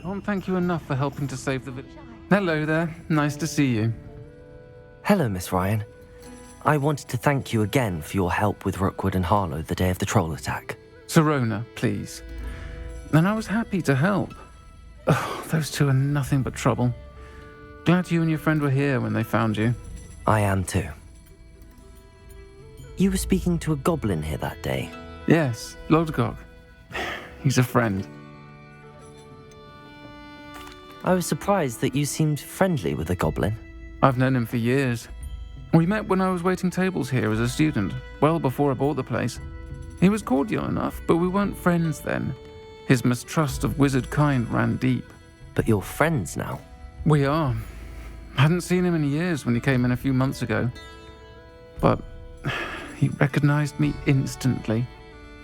can't thank you enough for helping to save the village. Hello there. Nice to see you. Hello, Miss Ryan. I wanted to thank you again for your help with Rookwood and Harlow the day of the troll attack. Sirona, please. And I was happy to help. Oh, those two are nothing but trouble. Glad you and your friend were here when they found you. I am too. You were speaking to a goblin here that day. Yes, Lodgok. He's a friend. I was surprised that you seemed friendly with the goblin. I've known him for years. We met when I was waiting tables here as a student, well before I bought the place. He was cordial enough, but we weren't friends then. His mistrust of wizard kind ran deep. But you're friends now? We are. Hadn't seen him in years when he came in a few months ago. But he recognized me instantly,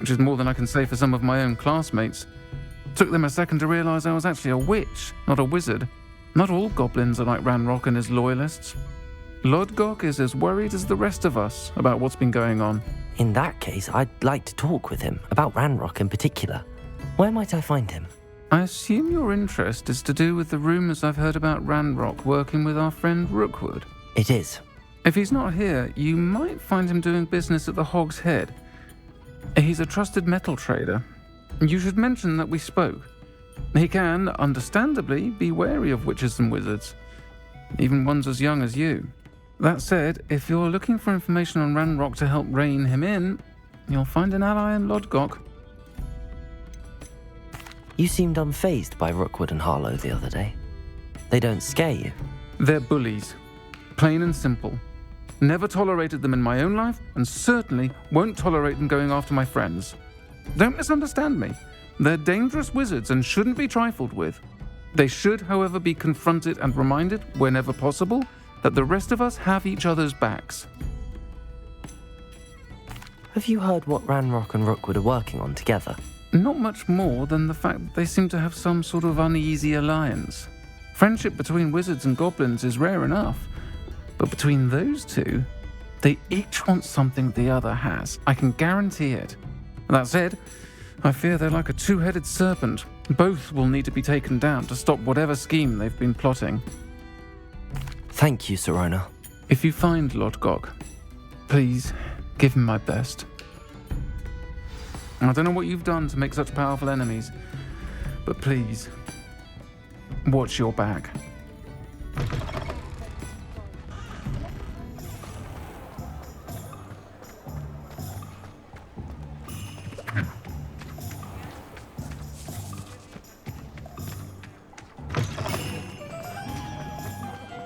which is more than I can say for some of my own classmates. Took them a second to realize I was actually a witch, not a wizard. Not all goblins are like Ranrock and his loyalists. Lodgok is as worried as the rest of us about what's been going on. In that case, I'd like to talk with him, about Ranrock in particular. Where might I find him? I assume your interest is to do with the rumors I've heard about Ranrock working with our friend Rookwood. It is. If he's not here, you might find him doing business at the Hog's Head. He's a trusted metal trader. You should mention that we spoke. He can, understandably, be wary of witches and wizards, even ones as young as you. That said, if you're looking for information on Ranrock to help rein him in, you'll find an ally in Lodgok. You seemed unfazed by Rookwood and Harlow the other day. They don't scare you. They're bullies. Plain and simple. Never tolerated them in my own life, and certainly won't tolerate them going after my friends. Don't misunderstand me. They're dangerous wizards and shouldn't be trifled with. They should, however, be confronted and reminded, whenever possible, that the rest of us have each other's backs. Have you heard what Ranrock and Rookwood are working on together? Not much more than the fact that they seem to have some sort of uneasy alliance. Friendship between wizards and goblins is rare enough, but between those two, they each want something the other has. I can guarantee it. That said, I fear they're like a two-headed serpent. Both will need to be taken down to stop whatever scheme they've been plotting. Thank you, Sirona. If you find Lodgok, please give him my best. I don't know what you've done to make such powerful enemies, but please, watch your back.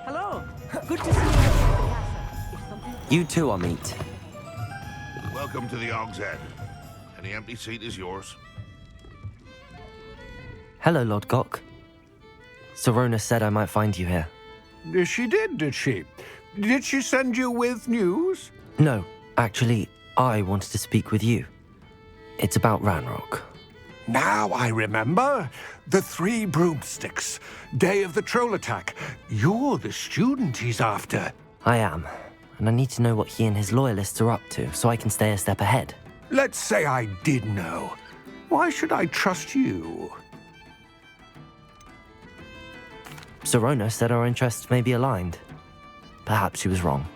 Hello. Good to see you. You too, Amit. Welcome to the Hog's Head. Any empty seat is yours. Hello, Lodgok. Sirona said I might find you here. She did she? Did she send you with news? No, actually, I wanted to speak with you. It's about Ranrock. Now I remember. The 3 broomsticks. Day of the troll attack. You're the student he's after. I am, and I need to know what he and his loyalists are up to so I can stay a step ahead. Let's say I did know. Why should I trust you? Sirona said our interests may be aligned. Perhaps she was wrong.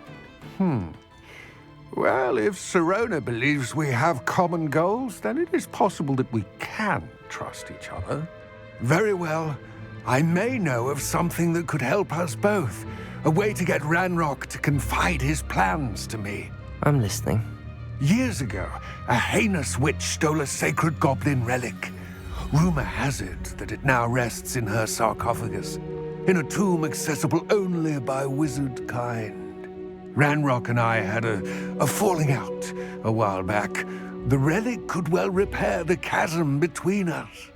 Well, if Sirona believes we have common goals, then it is possible that we can trust each other. Very well. I may know of something that could help us both. A way to get Ranrock to confide his plans to me. I'm listening. Years ago, a heinous witch stole a sacred goblin relic. Rumor has it that it now rests in her sarcophagus, in a tomb accessible only by wizard kind. Ranrock and I had a falling out a while back. The relic could well repair the chasm between us.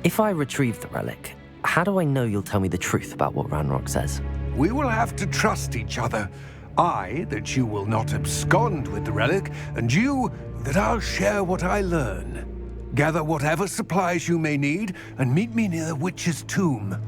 If I retrieve the relic, how do I know you'll tell me the truth about what Ranrock says? We will have to trust each other. I, that you will not abscond with the relic, and you, that I'll share what I learn. Gather whatever supplies you may need, and meet me near the witch's tomb.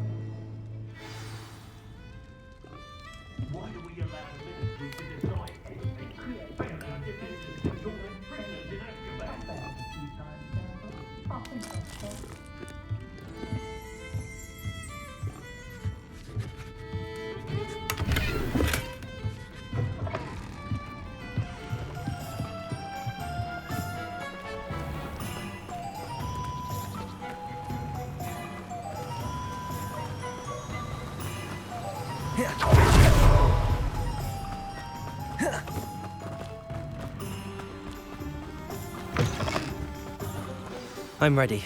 I'm ready.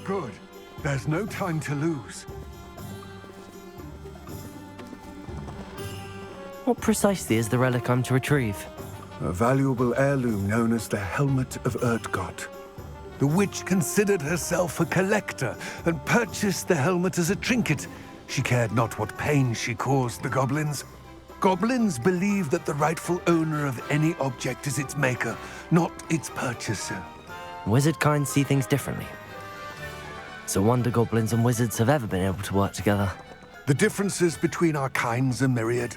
Good. There's no time to lose. What precisely is the relic I'm to retrieve? A valuable heirloom known as the Helmet of Urtgot. The witch considered herself a collector and purchased the helmet as a trinket. She cared not what pain she caused the goblins. Goblins believe that the rightful owner of any object is its maker, not its purchaser. Wizard kind see things differently. It's a wonder goblins and wizards have ever been able to work together. The differences between our kinds are myriad.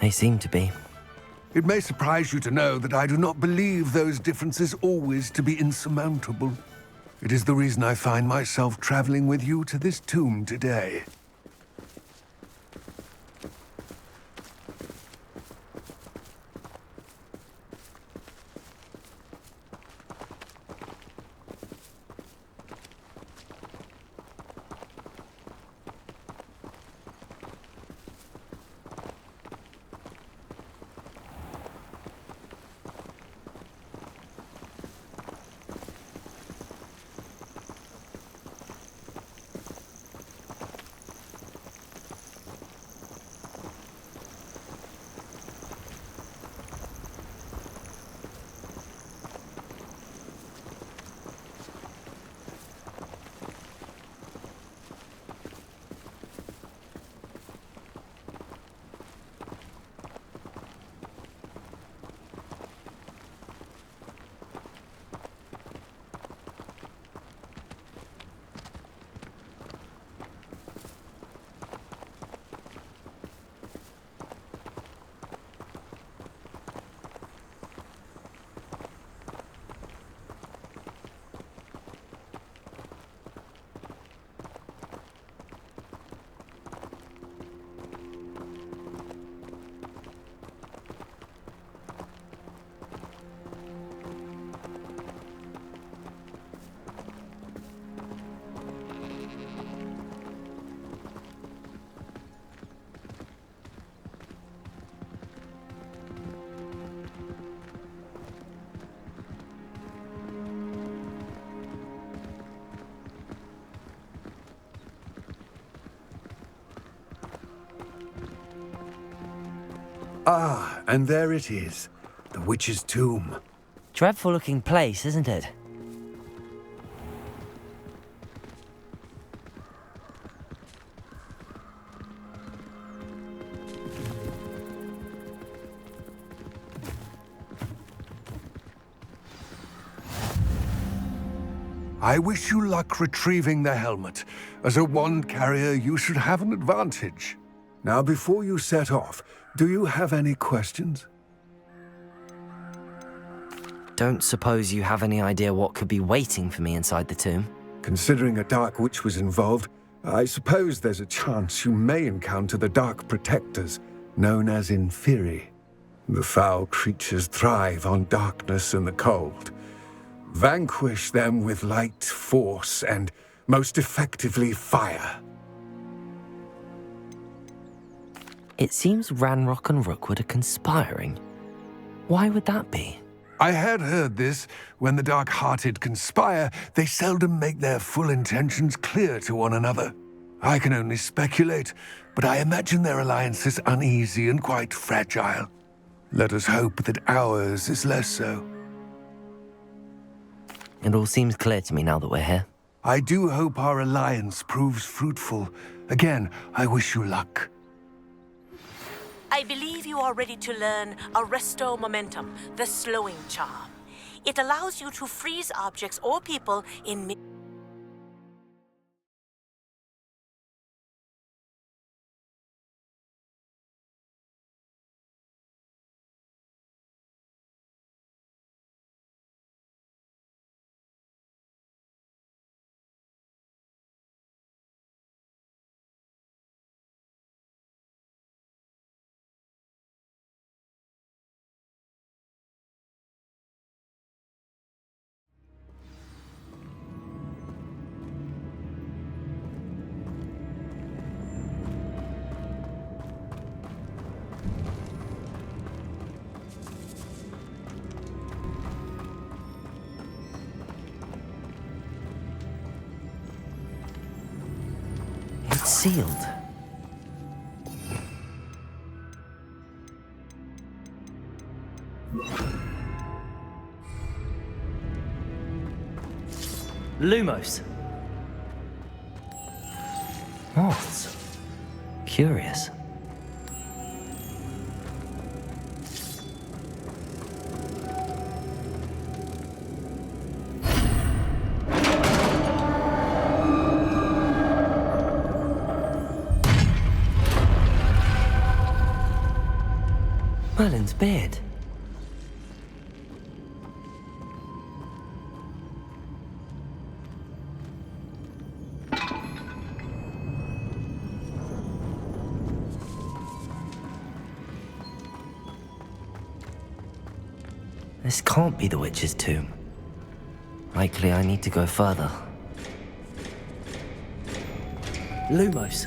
They seem to be. It may surprise you to know that I do not believe those differences always to be insurmountable. It is the reason I find myself traveling with you to this tomb today. Ah, and there it is. The witch's tomb. Dreadful looking place, isn't it? I wish you luck retrieving the helmet. As a wand carrier, you should have an advantage. Now, before you set off, do you have any questions? Don't suppose you have any idea what could be waiting for me inside the tomb? Considering a Dark Witch was involved, I suppose there's a chance you may encounter the Dark Protectors, known as Inferi. The foul creatures thrive on darkness and the cold. Vanquish them with light, force, and, most effectively, fire. It seems Ranrock and Rookwood are conspiring. Why would that be? I had heard this. When the dark-hearted conspire, they seldom make their full intentions clear to one another. I can only speculate, but I imagine their alliance is uneasy and quite fragile. Let us hope that ours is less so. It all seems clear to me now that we're here. I do hope our alliance proves fruitful. Again, I wish you luck. I believe you are ready to learn Arresto Momentum, the slowing charm. It allows you to freeze objects or people in mid- sealed. Lumos. Moths. Curious. Merlin's beard. This can't be the witch's tomb. Likely I need to go further. Lumos.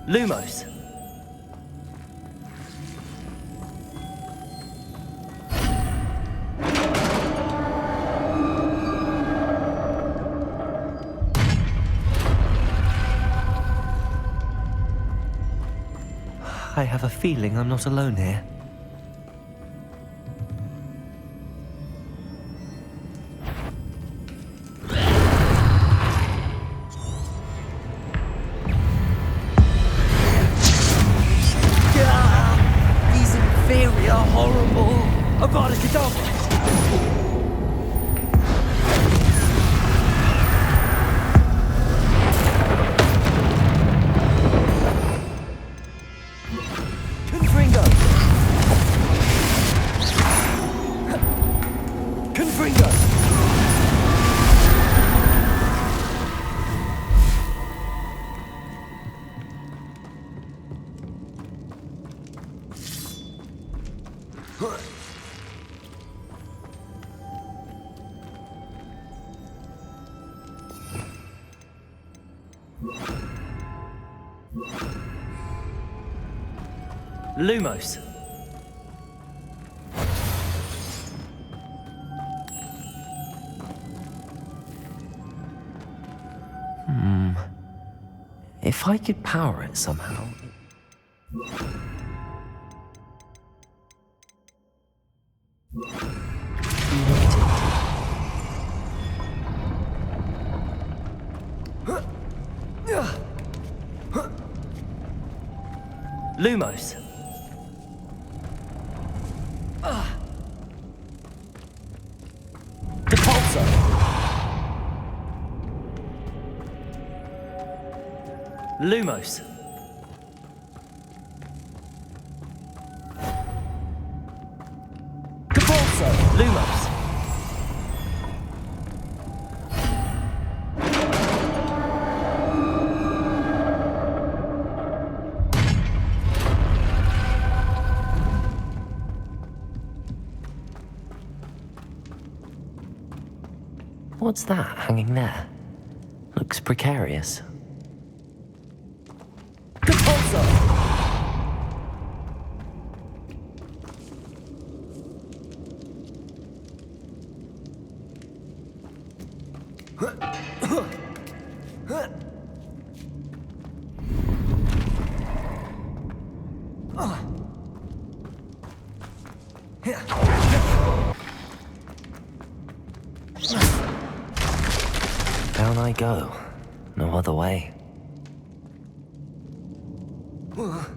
Lumos. I have a feeling I'm not alone here. Lumos. If I could power it somehow. Lumos. Depulso. Lumos. Depulso. Lumos. What's that hanging there? Looks precarious. Depulso! Down I go. No other way. Oh!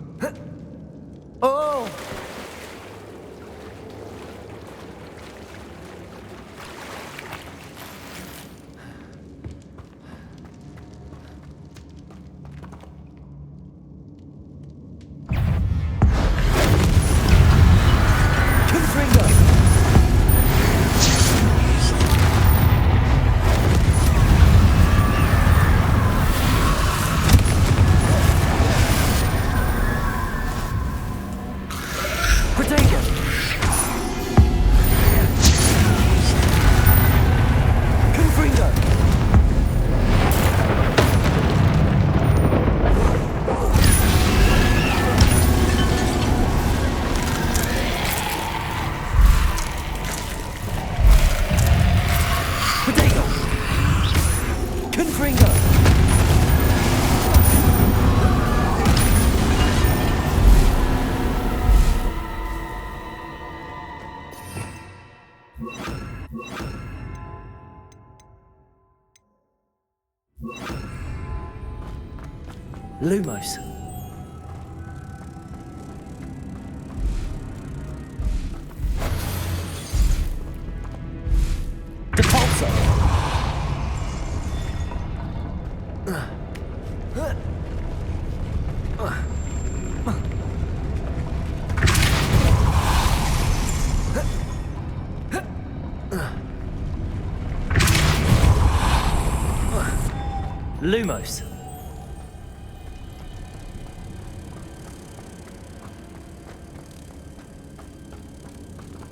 Lumos. Depulso. Lumos.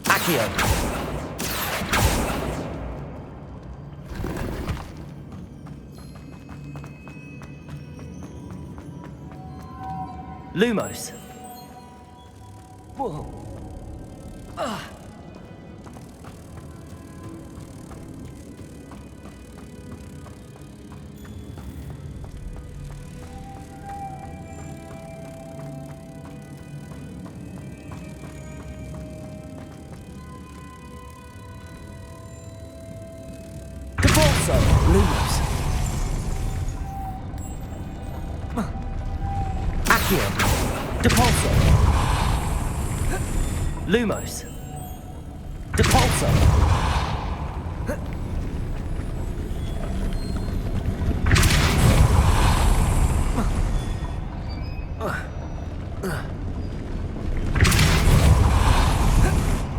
Accio. Lumos. Whoa. Depulso. Lumos. Accio. Depulso. Lumos. Depulso.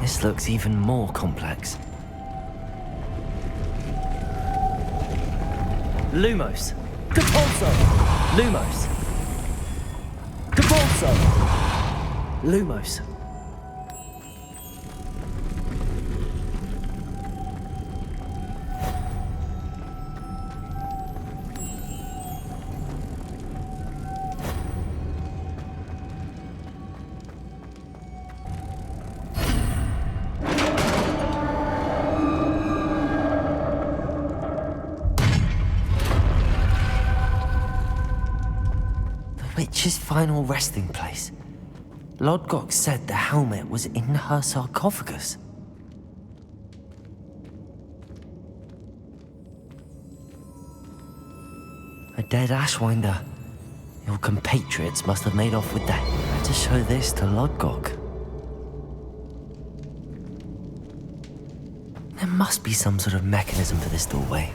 This looks even more complex. Lumos. Depulso. Lumos. Depulso. Lumos. The witch's final resting place. Lodgok said the helmet was in her sarcophagus. A dead Ashwinder. Your compatriots must have made off with that. Better show this to Lodgok. There must be some sort of mechanism for this doorway.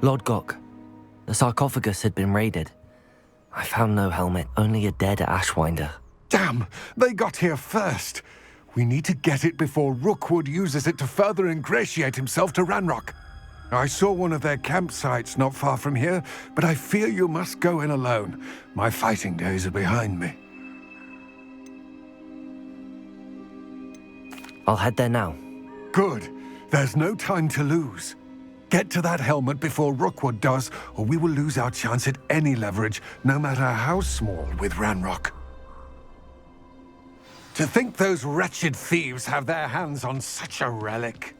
Lodgok, the sarcophagus had been raided. I found no helmet, only a dead Ashwinder. Damn! They got here first! We need to get it before Rookwood uses it to further ingratiate himself to Ranrock. I saw one of their campsites not far from here, but I fear you must go in alone. My fighting days are behind me. I'll head there now. Good. There's no time to lose. Get to that helmet before Rookwood does, or we will lose our chance at any leverage, no matter how small, with Ranrock. To think those wretched thieves have their hands on such a relic.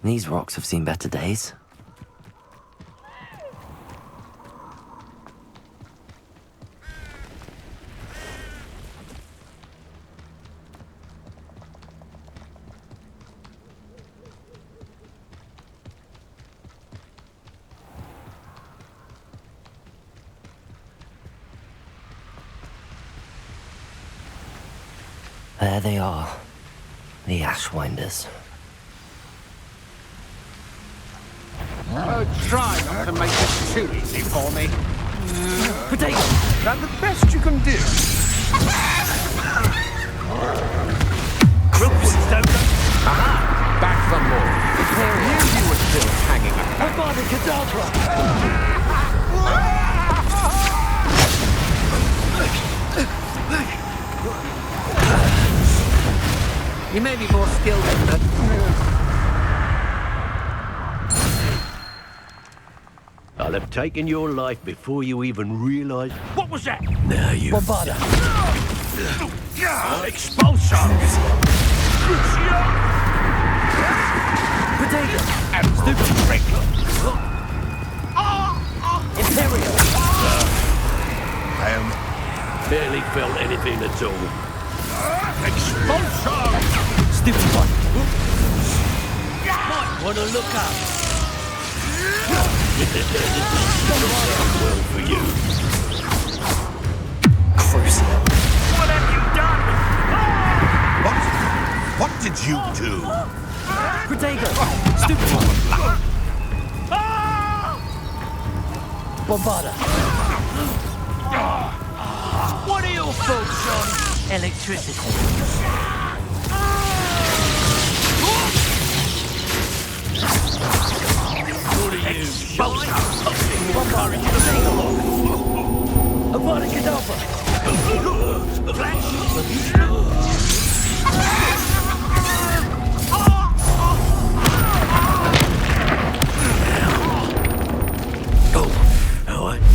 These rocks have seen better days. There they are, the Ashwinders. Oh, But try not to make this too easy for me. Potato! That's the best you can do. Aha! Back for more. Knew you were still hanging around. Avada Kedavra! You may be more skilled than that. I'll have taken your life before you even realize. What was that? Now you. Bombada! Expulsion! Potato! Stupid trick! Imperial! Barely felt anything at all. Expulsion! Stupid one! Might want to look up. Well for you. Crucial! What have you done? What did you do? Potato! Stupid one! Bombada! What are your thoughts on Electricity! what are you? Bombada! Avada Kedavra!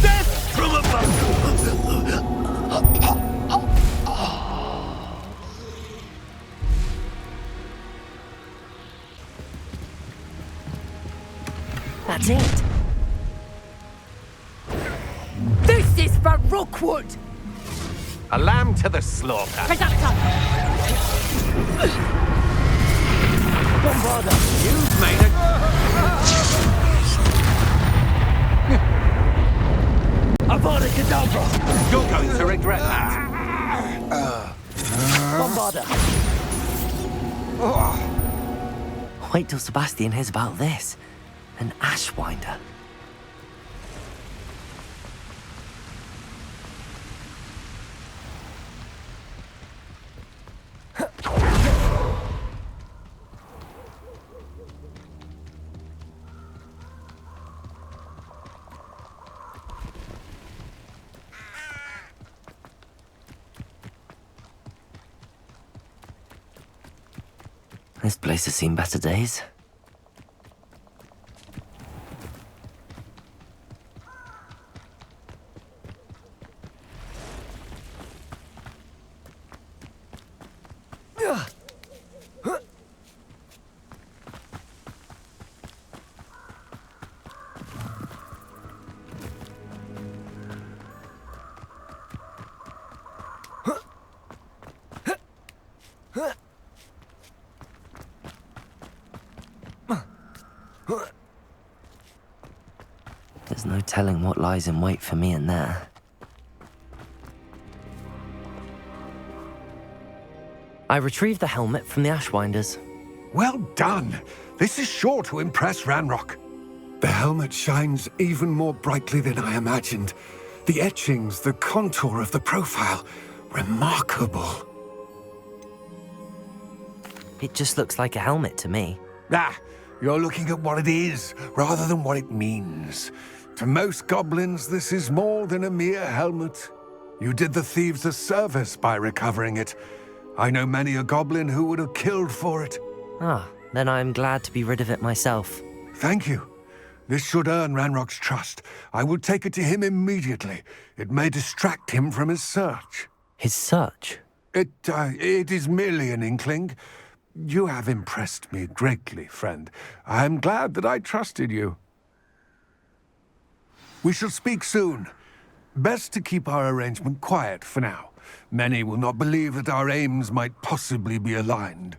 Death from above! That's it! This is for Rookwood! A lamb to the slaughter. Bombada! You've made it. Avada Kedavra! You're going to regret that. Bombada! Wait till Sebastian hears about this. An Ashwinder. This place has seen better days. There's no telling what lies in wait for me in there. I retrieved the helmet from the Ashwinders. Well done. This is sure to impress Ranrock. The helmet shines even more brightly than I imagined. The etchings, the contour of the profile, remarkable. It just looks like a helmet to me. Ah, you're looking at what it is, rather than what it means. To most goblins, this is more than a mere helmet. You did the thieves a service by recovering it. I know many a goblin who would have killed for it. Ah, then I'm glad to be rid of it myself. Thank you. This should earn Ranrock's trust. I will take it to him immediately. It may distract him from his search. His search? It is merely an inkling. You have impressed me greatly, friend. I am glad that I trusted you. We shall speak soon. Best to keep our arrangement quiet for now. Many will not believe that our aims might possibly be aligned.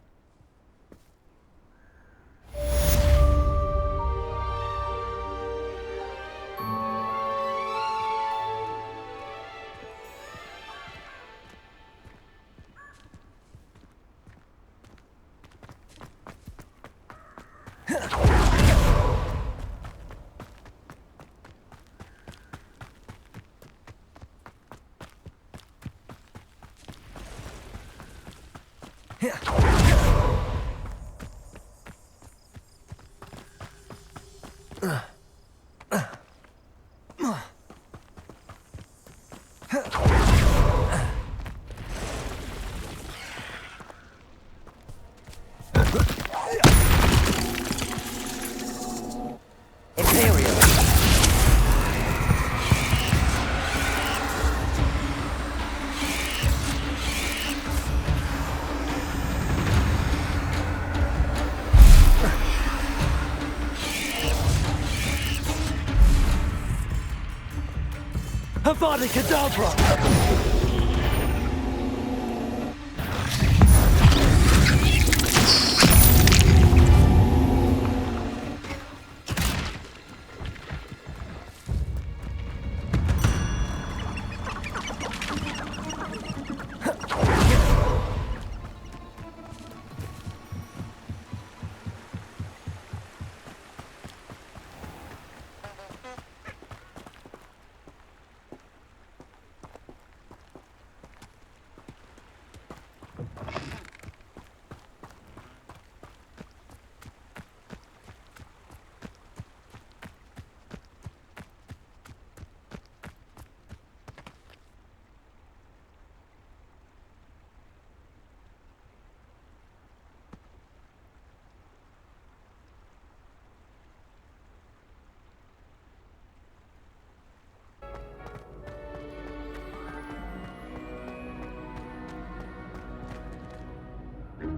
Avada Kedavra!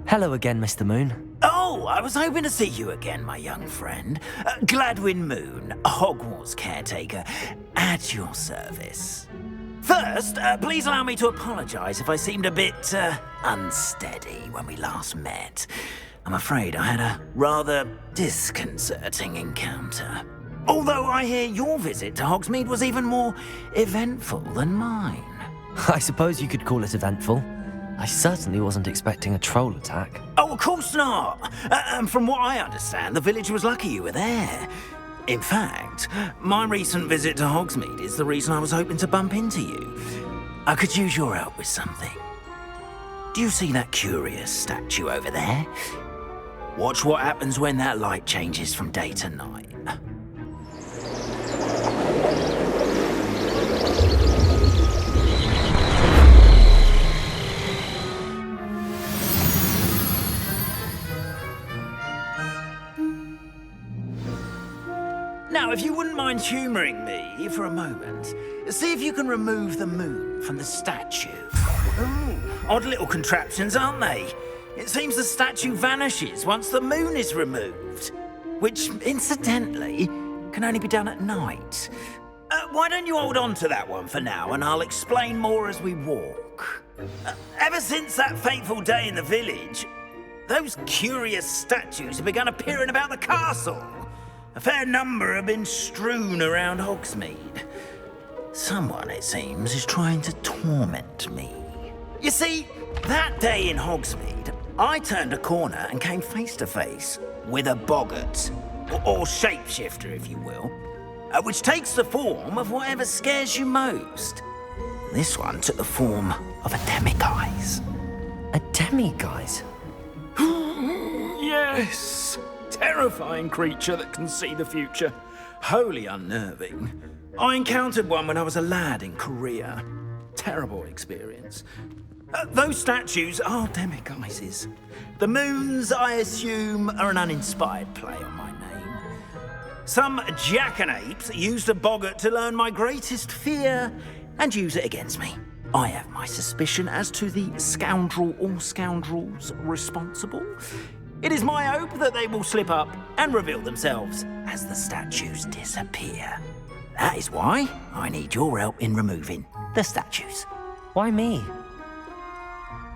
Hello again, Mr. Moon. Oh, I was hoping to see you again, my young friend. Gladwin Moon, Hogwarts caretaker, at your service. First, please allow me to apologize if I seemed a bit unsteady when we last met. I'm afraid I had a rather disconcerting encounter. Although I hear your visit to Hogsmeade was even more eventful than mine. I suppose you could call it eventful. I certainly wasn't expecting a troll attack. Oh, of course not. And from what I understand, the village was lucky you were there. In fact, my recent visit to Hogsmeade is the reason I was hoping to bump into you. I could use your help with something. Do you see that curious statue over there? Watch what happens when that light changes from day to night. Now, if you wouldn't mind humouring me for a moment, see if you can remove the moon from the statue. Ooh, odd little contraptions, aren't they? It seems the statue vanishes once the moon is removed, which, incidentally, can only be done at night. Why don't you hold on to that one for now, and I'll explain more as we walk. Ever since that fateful day in the village, those curious statues have begun appearing about the castle. A fair number have been strewn around Hogsmeade. Someone, it seems, is trying to torment me. You see, that day in Hogsmeade, I turned a corner and came face to face with a boggart, or shapeshifter, if you will, which takes the form of whatever scares you most. This one took the form of a demiguise. A demiguise? Yes! Terrifying creature that can see the future. Wholly unnerving. I encountered one when I was a lad in Korea. Terrible experience. Those statues are demiguises. The moons, I assume, are an uninspired play on my name. Some jackanapes used a boggart to learn my greatest fear and use it against me. I have my suspicion as to the scoundrel or scoundrels responsible. It is my hope that they will slip up and reveal themselves as the statues disappear. That is why I need your help in removing the statues. Why me?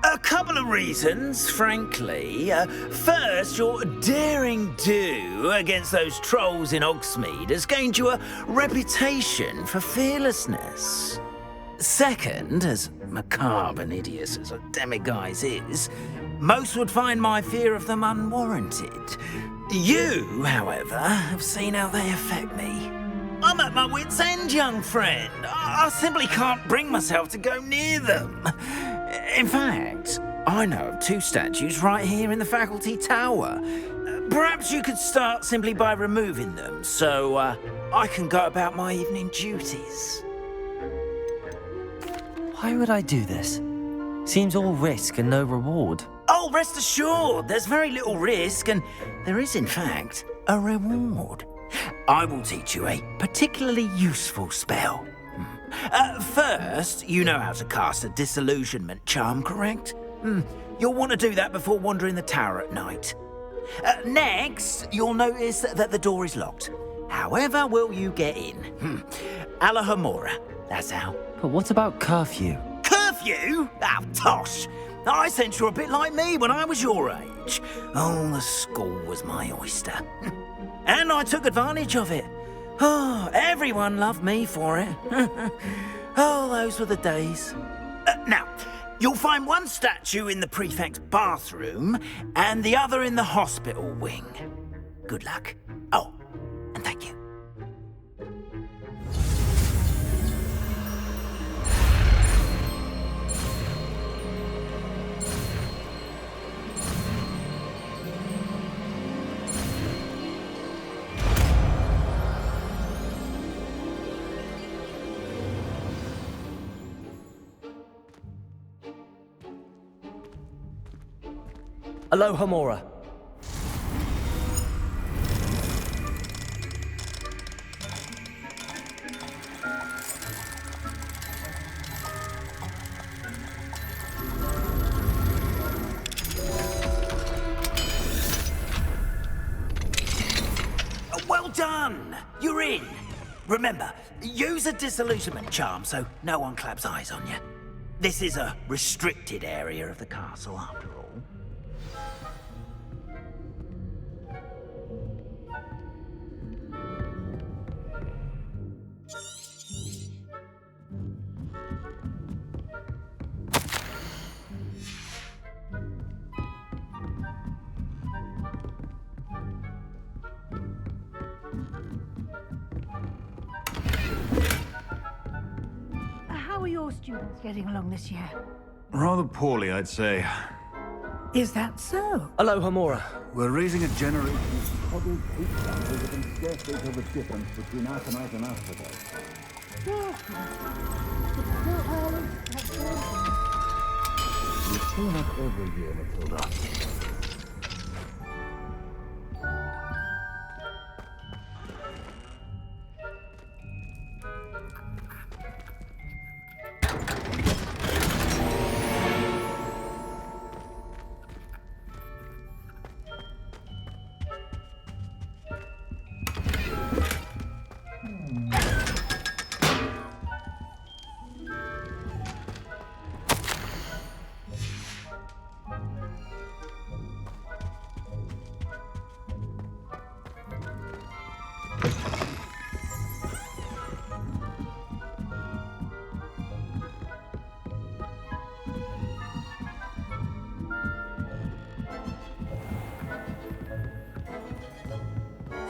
A couple of reasons, frankly. First, your daring do against those trolls in Hogsmeade has gained you a reputation for fearlessness. Second, as macabre and hideous as a demiguise is, most would find my fear of them unwarranted. You, however, have seen how they affect me. I'm at my wit's end, young friend. I simply can't bring myself to go near them. In fact, I know of 2 statues right here in the faculty tower. Perhaps you could start simply by removing them, so I can go about my evening duties. Why would I do this? Seems all risk and no reward. Oh, rest assured, there's very little risk, and there is, in fact, a reward. I will teach you a particularly useful spell. First, you know how to cast a disillusionment charm, correct? You'll want to do that before wandering the tower at night. Next, you'll notice that the door is locked. However will you get in? Alahomora, that's how. But what about curfew? Curfew? Oh, tosh. I sense you're a bit like me when I was your age. Oh, the school was my oyster. And I took advantage of it. Oh, everyone loved me for it. Oh, those were the days. Now, you'll find one statue in the prefect's bathroom and the other in the hospital wing. Good luck. Oh, and thank you. Alohomora. Well done! You're in. Remember, use a disillusionment charm so no one claps eyes on you. This is a restricted area of the castle, after all. How are your students getting along this year? Rather poorly, I'd say. Is that so? Alohomora. We're raising a generation of coddled hate samples that can scarcely tell the difference between aconite and asphodite. You turn up every year, Matilda.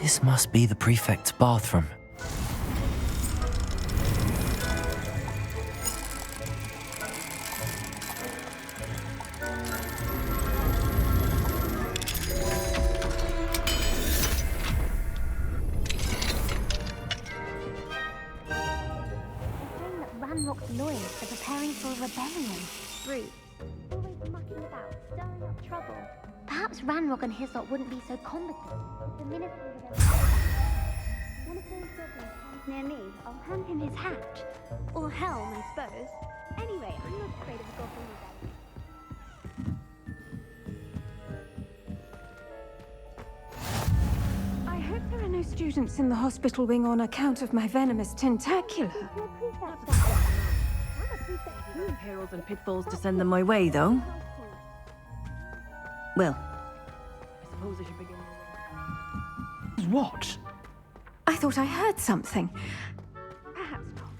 This must be the prefect's bathroom. Ranrock's lawyers are preparing for a rebellion. Bruce, always mucking about, stirring up trouble. Perhaps Ranrock and his lot wouldn't be so competent if the minister of one of those goblins comes near me, I'll hand him his hat. Or helm, I suppose. Anyway, I'm not afraid of a goblin rebellion. I hope there are no students in the hospital wing on account of my venomous tentacula. Perils and pitfalls to send them my way, though. Well, I suppose I should begin. What? I thought I heard something. Perhaps not.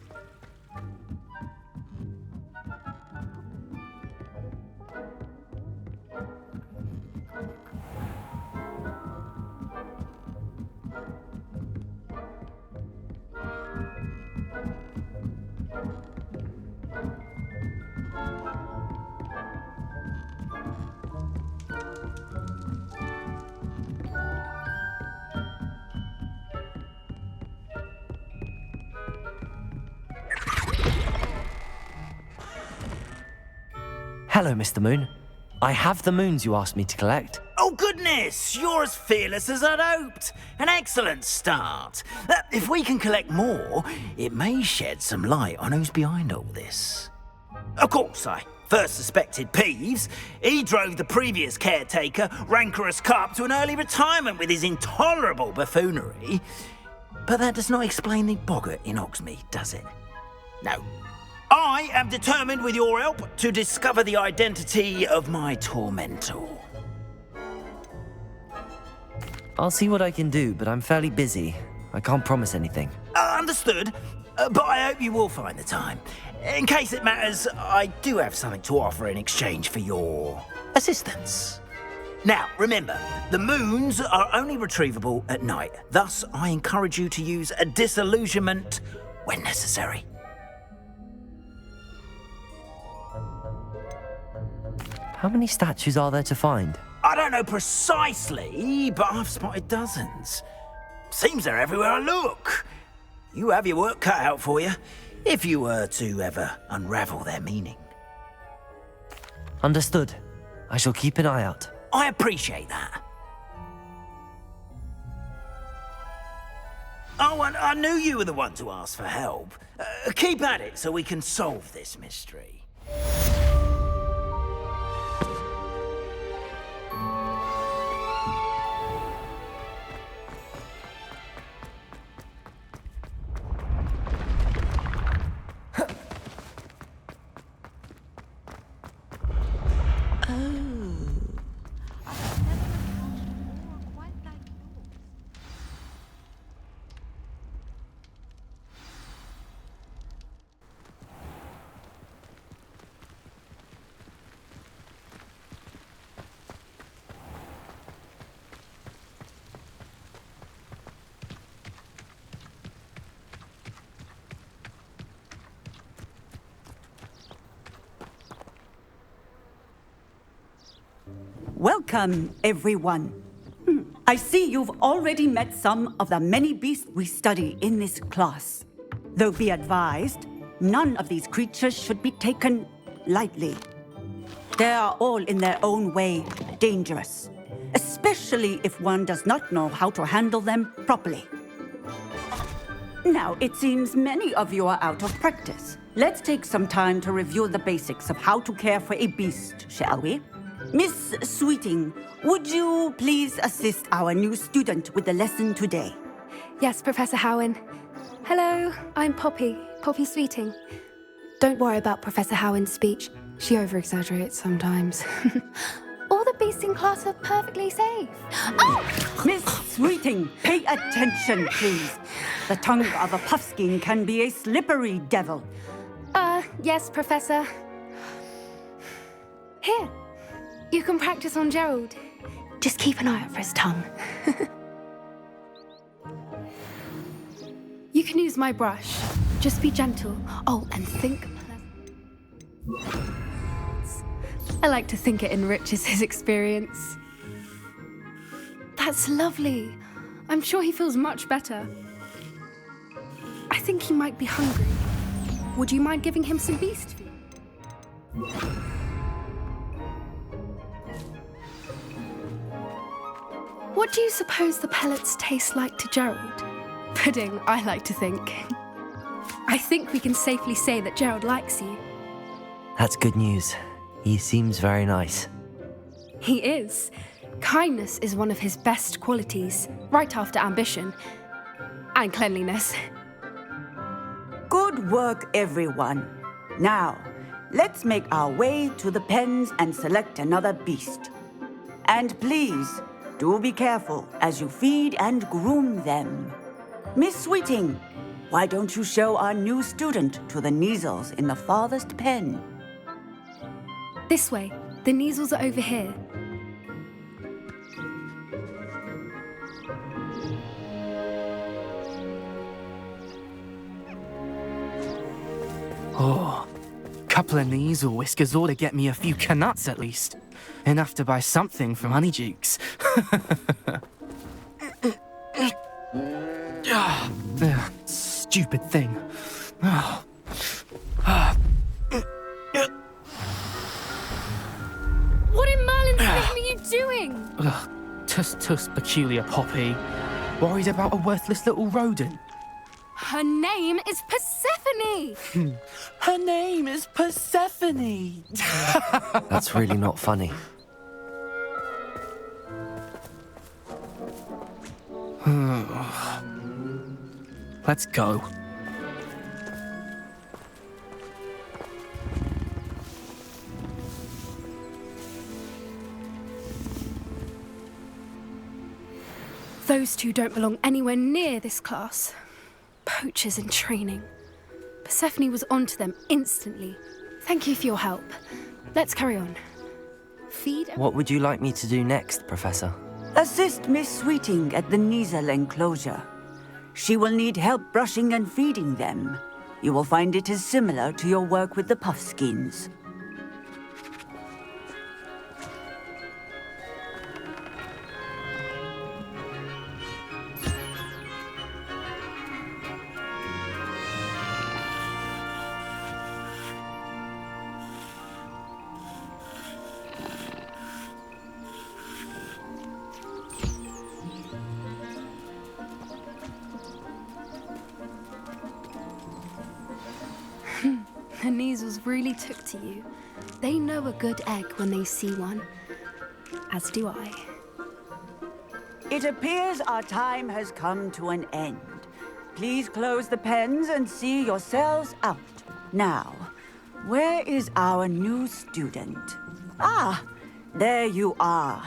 Hello, Mr. Moon. I have the moons you asked me to collect. Oh, goodness! You're as fearless as I'd hoped. An excellent start. If we can collect more, it may shed some light on who's behind all this. Of course, I first suspected Peeves. He drove the previous caretaker, Rancorous Carp, to an early retirement with his intolerable buffoonery. But that does not explain the boggart in Hogsmeade, does it? No. I am determined, with your help, to discover the identity of my tormentor. I'll see what I can do, but I'm fairly busy. I can't promise anything. Understood, but I hope you will find the time. In case it matters, I do have something to offer in exchange for your assistance. Now, remember, the moons are only retrievable at night. Thus, I encourage you to use a disillusionment when necessary. How many statues are there to find? I don't know precisely, but I've spotted dozens. Seems they're everywhere I look. You have your work cut out for you, if you were to ever unravel their meaning. Understood. I shall keep an eye out. I appreciate that. Oh, and I knew you were the one to ask for help. Keep at it so we can solve this mystery. Welcome, everyone. I see you've already met some of the many beasts we study in this class. Though be advised, none of these creatures should be taken lightly. They are all in their own way dangerous, especially if one does not know how to handle them properly. Now, it seems many of you are out of practice. Let's take some time to review the basics of how to care for a beast, shall we? Miss Sweeting, would you please assist our new student with the lesson today? Yes, Professor Howen. Hello, I'm Poppy Sweeting. Don't worry about Professor Howen's speech. She over-exaggerates sometimes. All the beasts in class are perfectly safe. Oh! Miss Sweeting, pay attention, please. The tongue of a puffskein can be a slippery devil. Yes, Professor. Here. You can practice on Gerald. Just keep an eye out for his tongue. You can use my brush. Just be gentle. Oh, and think pleasant. I like to think it enriches his experience. That's lovely. I'm sure he feels much better. I think he might be hungry. Would you mind giving him some beast food? What do you suppose the pellets taste like to Gerald? Pudding, I like to think. I think we can safely say that Gerald likes you. That's good news. He seems very nice. He is. Kindness is one of his best qualities, right after ambition. And cleanliness. Good work, everyone. Now, let's make our way to the pens and select another beast. And please, do be careful as you feed and groom them. Miss Sweeting, why don't you show our new student to the Kneazles in the farthest pen? This way. The Kneazles are over here. Oh, couple of Kneazle whiskers ought to get me a few canuts at least. Enough to buy something from Honeydukes. Stupid thing. Tuss, peculiar Poppy. Worried about a worthless little rodent. Her name is Persephone! Her name is Persephone! That's really not funny. Let's go. Those two don't belong anywhere near this class. Poachers in training. Persephone was onto them instantly. Thank you for your help. Let's carry on. Feed... What would you like me to do next, Professor? Assist Miss Sweeting at the Nizel enclosure. She will need help brushing and feeding them. You will find it is similar to your work with the puffskins. The Niezels really took to you. They know a good egg when they see one. As do I. It appears our time has come to an end. Please close the pens and see yourselves out. Now, where is our new student? Ah, there you are.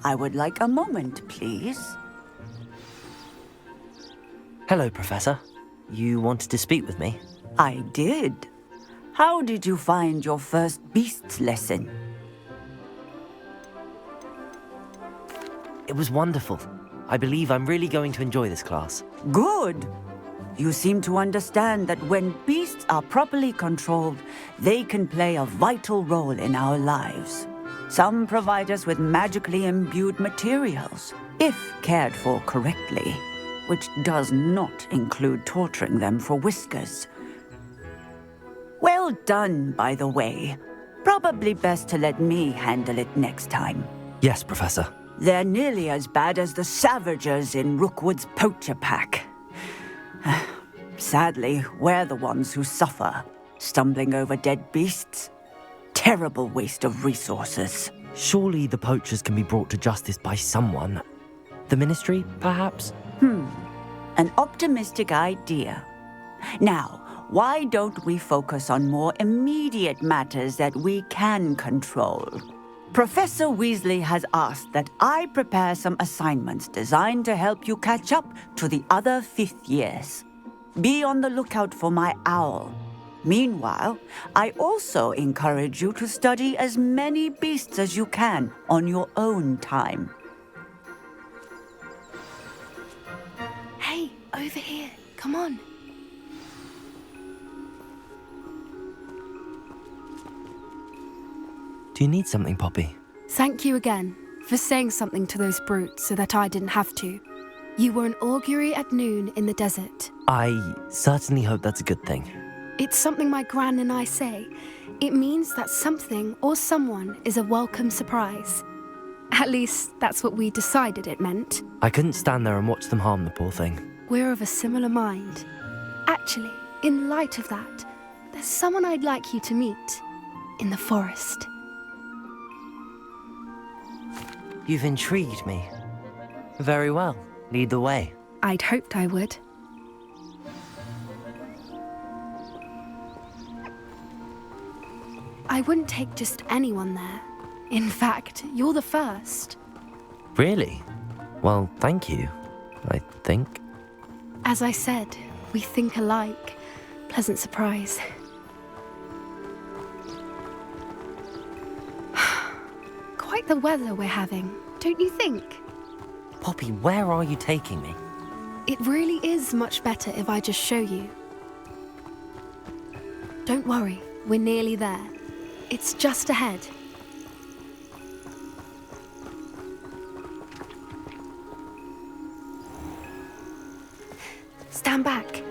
I would like a moment, please. Hello, Professor. You wanted to speak with me? I did. How did you find your first beasts lesson? It was wonderful. I believe I'm really going to enjoy this class. Good. You seem to understand that when beasts are properly controlled, they can play a vital role in our lives. Some provide us with magically imbued materials, if cared for correctly, which does not include torturing them for whiskers. Well done, by the way. Probably best to let me handle it next time. Yes, Professor. They're nearly as bad as the Savagers in Rookwood's poacher pack. Sadly, we're the ones who suffer, stumbling over dead beasts. Terrible waste of resources. Surely the poachers can be brought to justice by someone. The Ministry, perhaps? An optimistic idea. Now, why don't we focus on more immediate matters that we can control? Professor Weasley has asked that I prepare some assignments designed to help you catch up to the other 5th years. Be on the lookout for my owl. Meanwhile, I also encourage you to study as many beasts as you can on your own time. Hey, over here. Come on. Do you need something, Poppy? Thank you again for saying something to those brutes so that I didn't have to. You were an augury at noon in the desert. I certainly hope that's a good thing. It's something my gran and I say. It means that something or someone is a welcome surprise. At least, that's what we decided it meant. I couldn't stand there and watch them harm the poor thing. We're of a similar mind. Actually, in light of that, there's someone I'd like you to meet. In the forest. You've intrigued me. Very well. Lead the way. I'd hoped I would. I wouldn't take just anyone there. In fact, you're the first. Really? Well, thank you, I think. As I said, we think alike. Pleasant surprise. Quite the weather we're having, don't you think? Poppy, where are you taking me? It really is much better if I just show you. Don't worry, we're nearly there. It's just ahead. Stand back.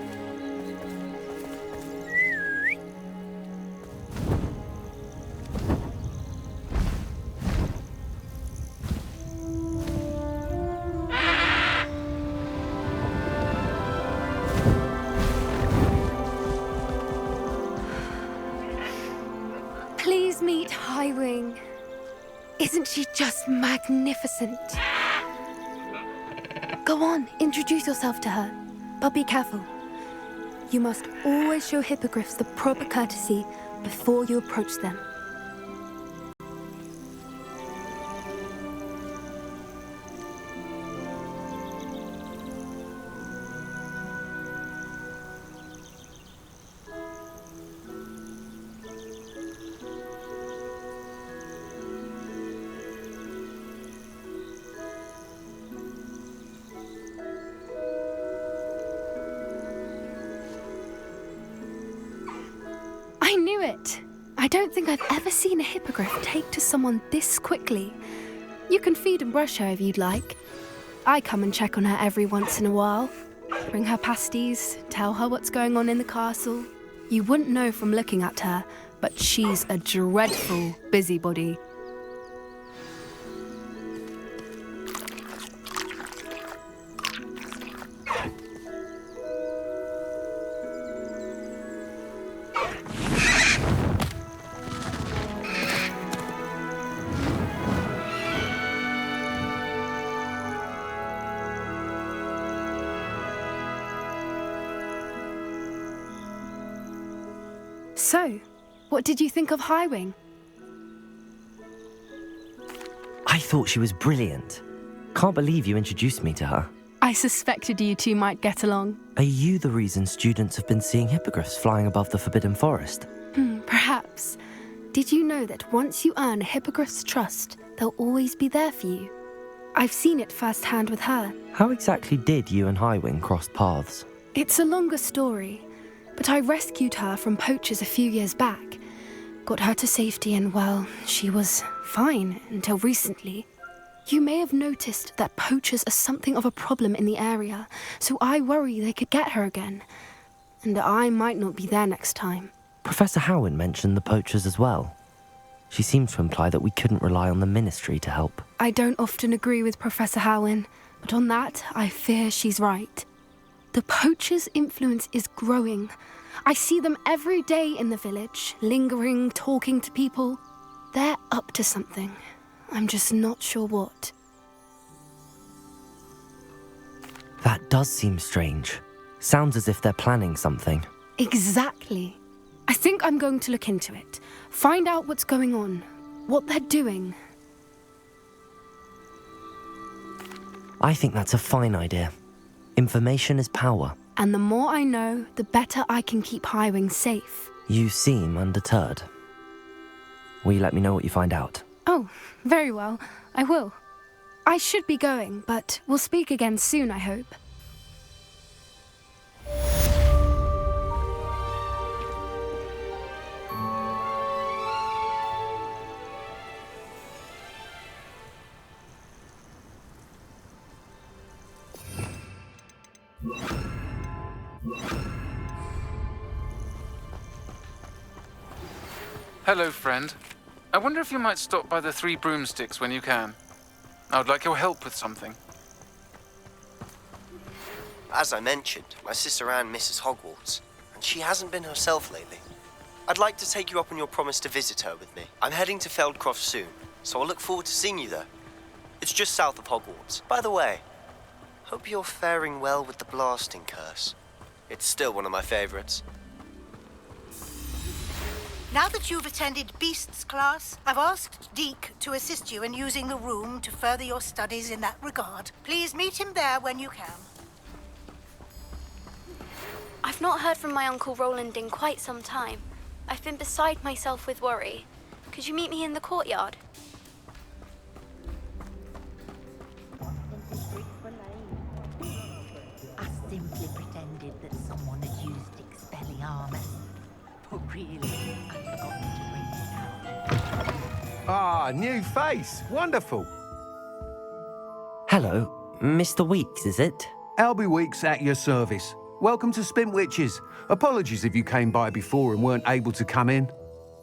meet Highwing. Isn't she just magnificent? Go on, introduce yourself to her. But be careful. You must always show hippogriffs the proper courtesy before you approach them. I knew it! I don't think I've ever seen a hippogriff take to someone this quickly. You can feed and brush her if you'd like. I come and check on her every once in a while. Bring her pasties, tell her what's going on in the castle. You wouldn't know from looking at her, but she's a dreadful busybody. So, what did you think of Highwing? I thought she was brilliant. Can't believe you introduced me to her. I suspected you two might get along. Are you the reason students have been seeing hippogriffs flying above the Forbidden Forest? Perhaps. Did you know that once you earn a hippogriff's trust, they'll always be there for you? I've seen it firsthand with her. How exactly did you and Highwing cross paths? It's a longer story, but I rescued her from poachers a few years back. Got her to safety and, well, she was fine until recently. You may have noticed that poachers are something of a problem in the area, so I worry they could get her again. And I might not be there next time. Professor Howen mentioned the poachers as well. She seemed to imply that we couldn't rely on the ministry to help. I don't often agree with Professor Howen, but on that, I fear she's right. The poachers' influence is growing. I see them every day in the village, lingering, talking to people. They're up to something. I'm just not sure what. That does seem strange. Sounds as if they're planning something. Exactly. I think I'm going to look into it. Find out what's going on, what they're doing. I think that's a fine idea. Information is power. And the more I know, the better I can keep Highwing safe. You seem undeterred. Will you let me know what you find out? Oh, very well. I will. I should be going, but we'll speak again soon, I hope. Hello, friend. I wonder if you might stop by the Three Broomsticks when you can. I would like your help with something. As I mentioned, my sister Anne misses Hogwarts, and she hasn't been herself lately. I'd like to take you up on your promise to visit her with me. I'm heading to Feldcroft soon, so I'll look forward to seeing you there. It's just south of Hogwarts. By the way, hope you're faring well with the blasting curse. It's still one of my favorites. Now that you've attended Beasts class, I've asked Deke to assist you in using the room to further your studies in that regard. Please meet him there when you can. I've not heard from my Uncle Roland in quite some time. I've been beside myself with worry. Could you meet me in the courtyard? I simply pretended that someone had used Expelliarmus. But really, I forgot to bring it out. Ah, new face. Wonderful. Hello, Mr. Weeks, is it? Albie Weeks at your service. Welcome to Spintwitches. Apologies if you came by before and weren't able to come in.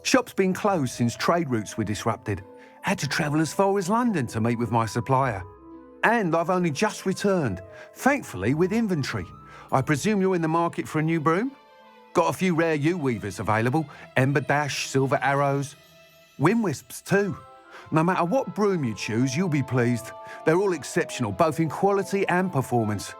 Shop's been closed since trade routes were disrupted. Had to travel as far as London to meet with my supplier. And I've only just returned, thankfully with inventory. I presume you're in the market for a new broom? Got a few rare yew weavers available, Ember Dash, Silver Arrows. Windwisps too. No matter what broom you choose, you'll be pleased. They're all exceptional, both in quality and performance.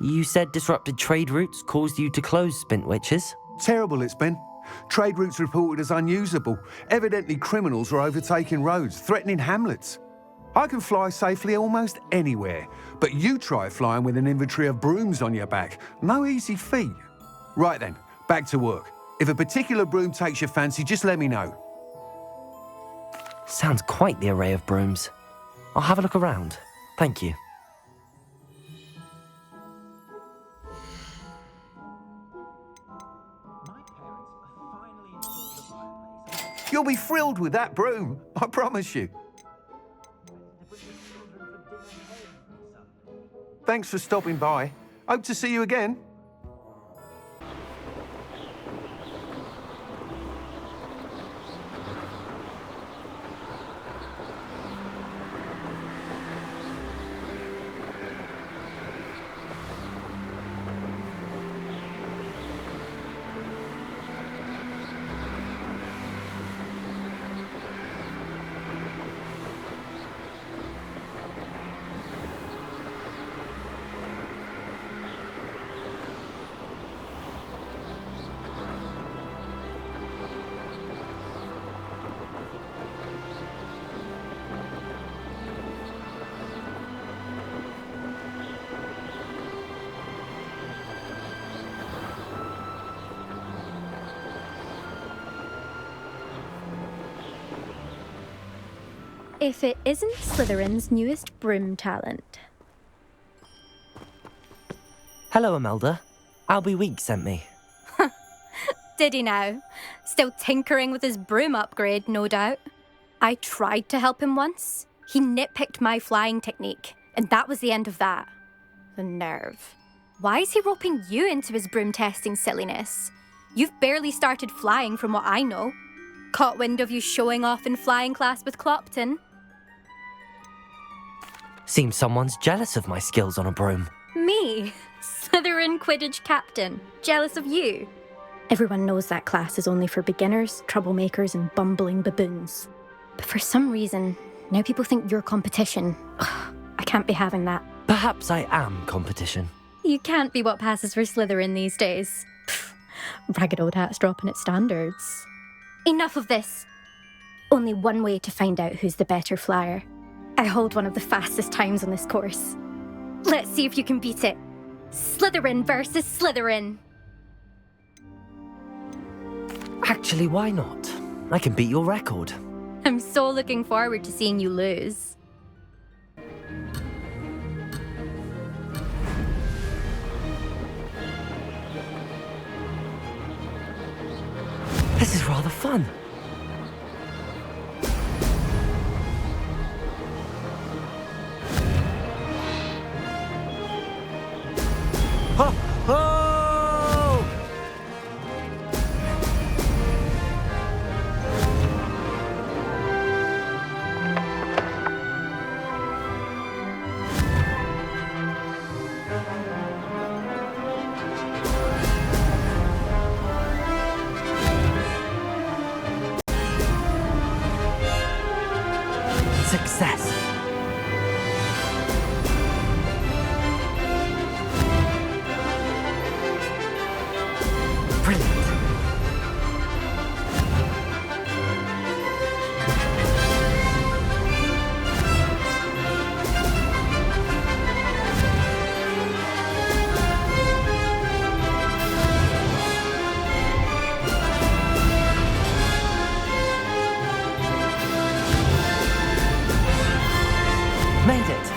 You said disrupted trade routes caused you to close Spintwitches? Terrible it's been. Trade routes reported as unusable. Evidently criminals were overtaking roads, threatening hamlets. I can fly safely almost anywhere, but you try flying with an inventory of brooms on your back. No easy feat. Right then, back to work. If a particular broom takes your fancy, just let me know. Sounds quite the array of brooms. I'll have a look around. Thank you. You'll be thrilled with that broom, I promise you. Thanks for stopping by. Hope to see you again. If it isn't Slytherin's newest broom talent. Hello, Imelda. Albie Weeks sent me. Did he now? Still tinkering with his broom upgrade, no doubt. I tried to help him once. He nitpicked my flying technique, and that was the end of that. The nerve. Why is he roping you into his broom testing silliness? You've barely started flying from what I know. Caught wind of you showing off in flying class with Clopton. Seems someone's jealous of my skills on a broom. Me? Slytherin Quidditch captain. Jealous of you? Everyone knows that class is only for beginners, troublemakers, and bumbling baboons. But for some reason, now people think you're competition. Ugh, I can't be having that. Perhaps I am competition. You can't be what passes for Slytherin these days. Pfft, ragged old hat's dropping its standards. Enough of this. Only one way to find out who's the better flyer. I hold one of the fastest times on this course. Let's see if you can beat it. Slytherin versus Slytherin. Actually, why not? I can beat your record. I'm so looking forward to seeing you lose. This is rather fun. Ho! Ho! Success. Brilliant. Made it.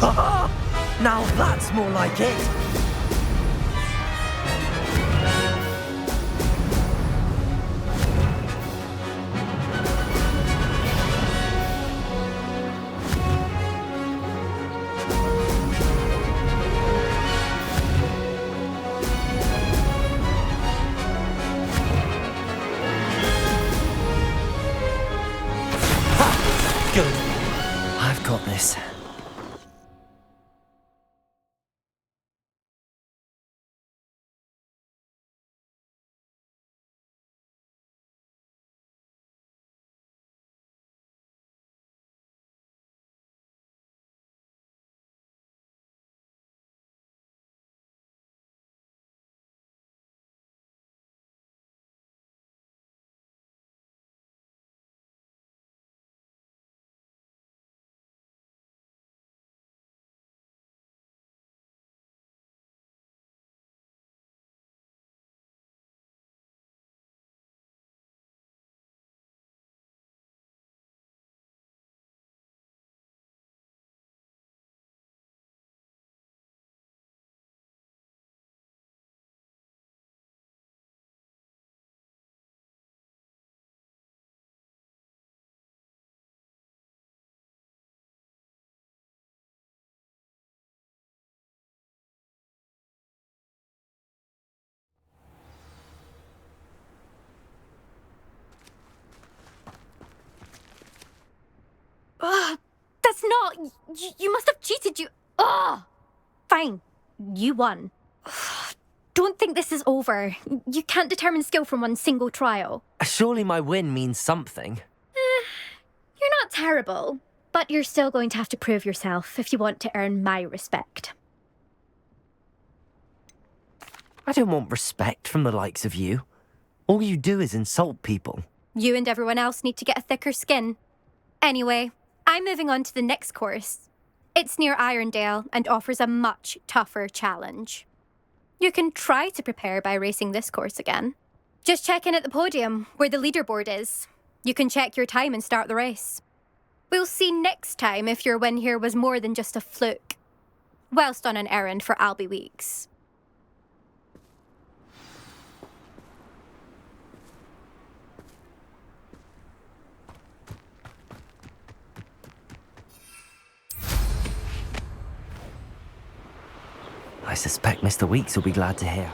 Ha! Now that's more like it. Good got this. Ugh, that's not... You must have cheated, you... Ugh! Fine. You won. Don't think this is over. You can't determine skill from one single trial. Surely my win means something. You're not terrible, but you're still going to have to prove yourself if you want to earn my respect. I don't want respect from the likes of you. All you do is insult people. You and everyone else need to get a thicker skin. Anyway, I'm moving on to the next course. It's near Irondale and offers a much tougher challenge. You can try to prepare by racing this course again. Just check in at the podium, where the leaderboard is. You can check your time and start the race. We'll see next time if your win here was more than just a fluke. Whilst on an errand for Albie Weeks. I suspect Mr. Weeks will be glad to hear.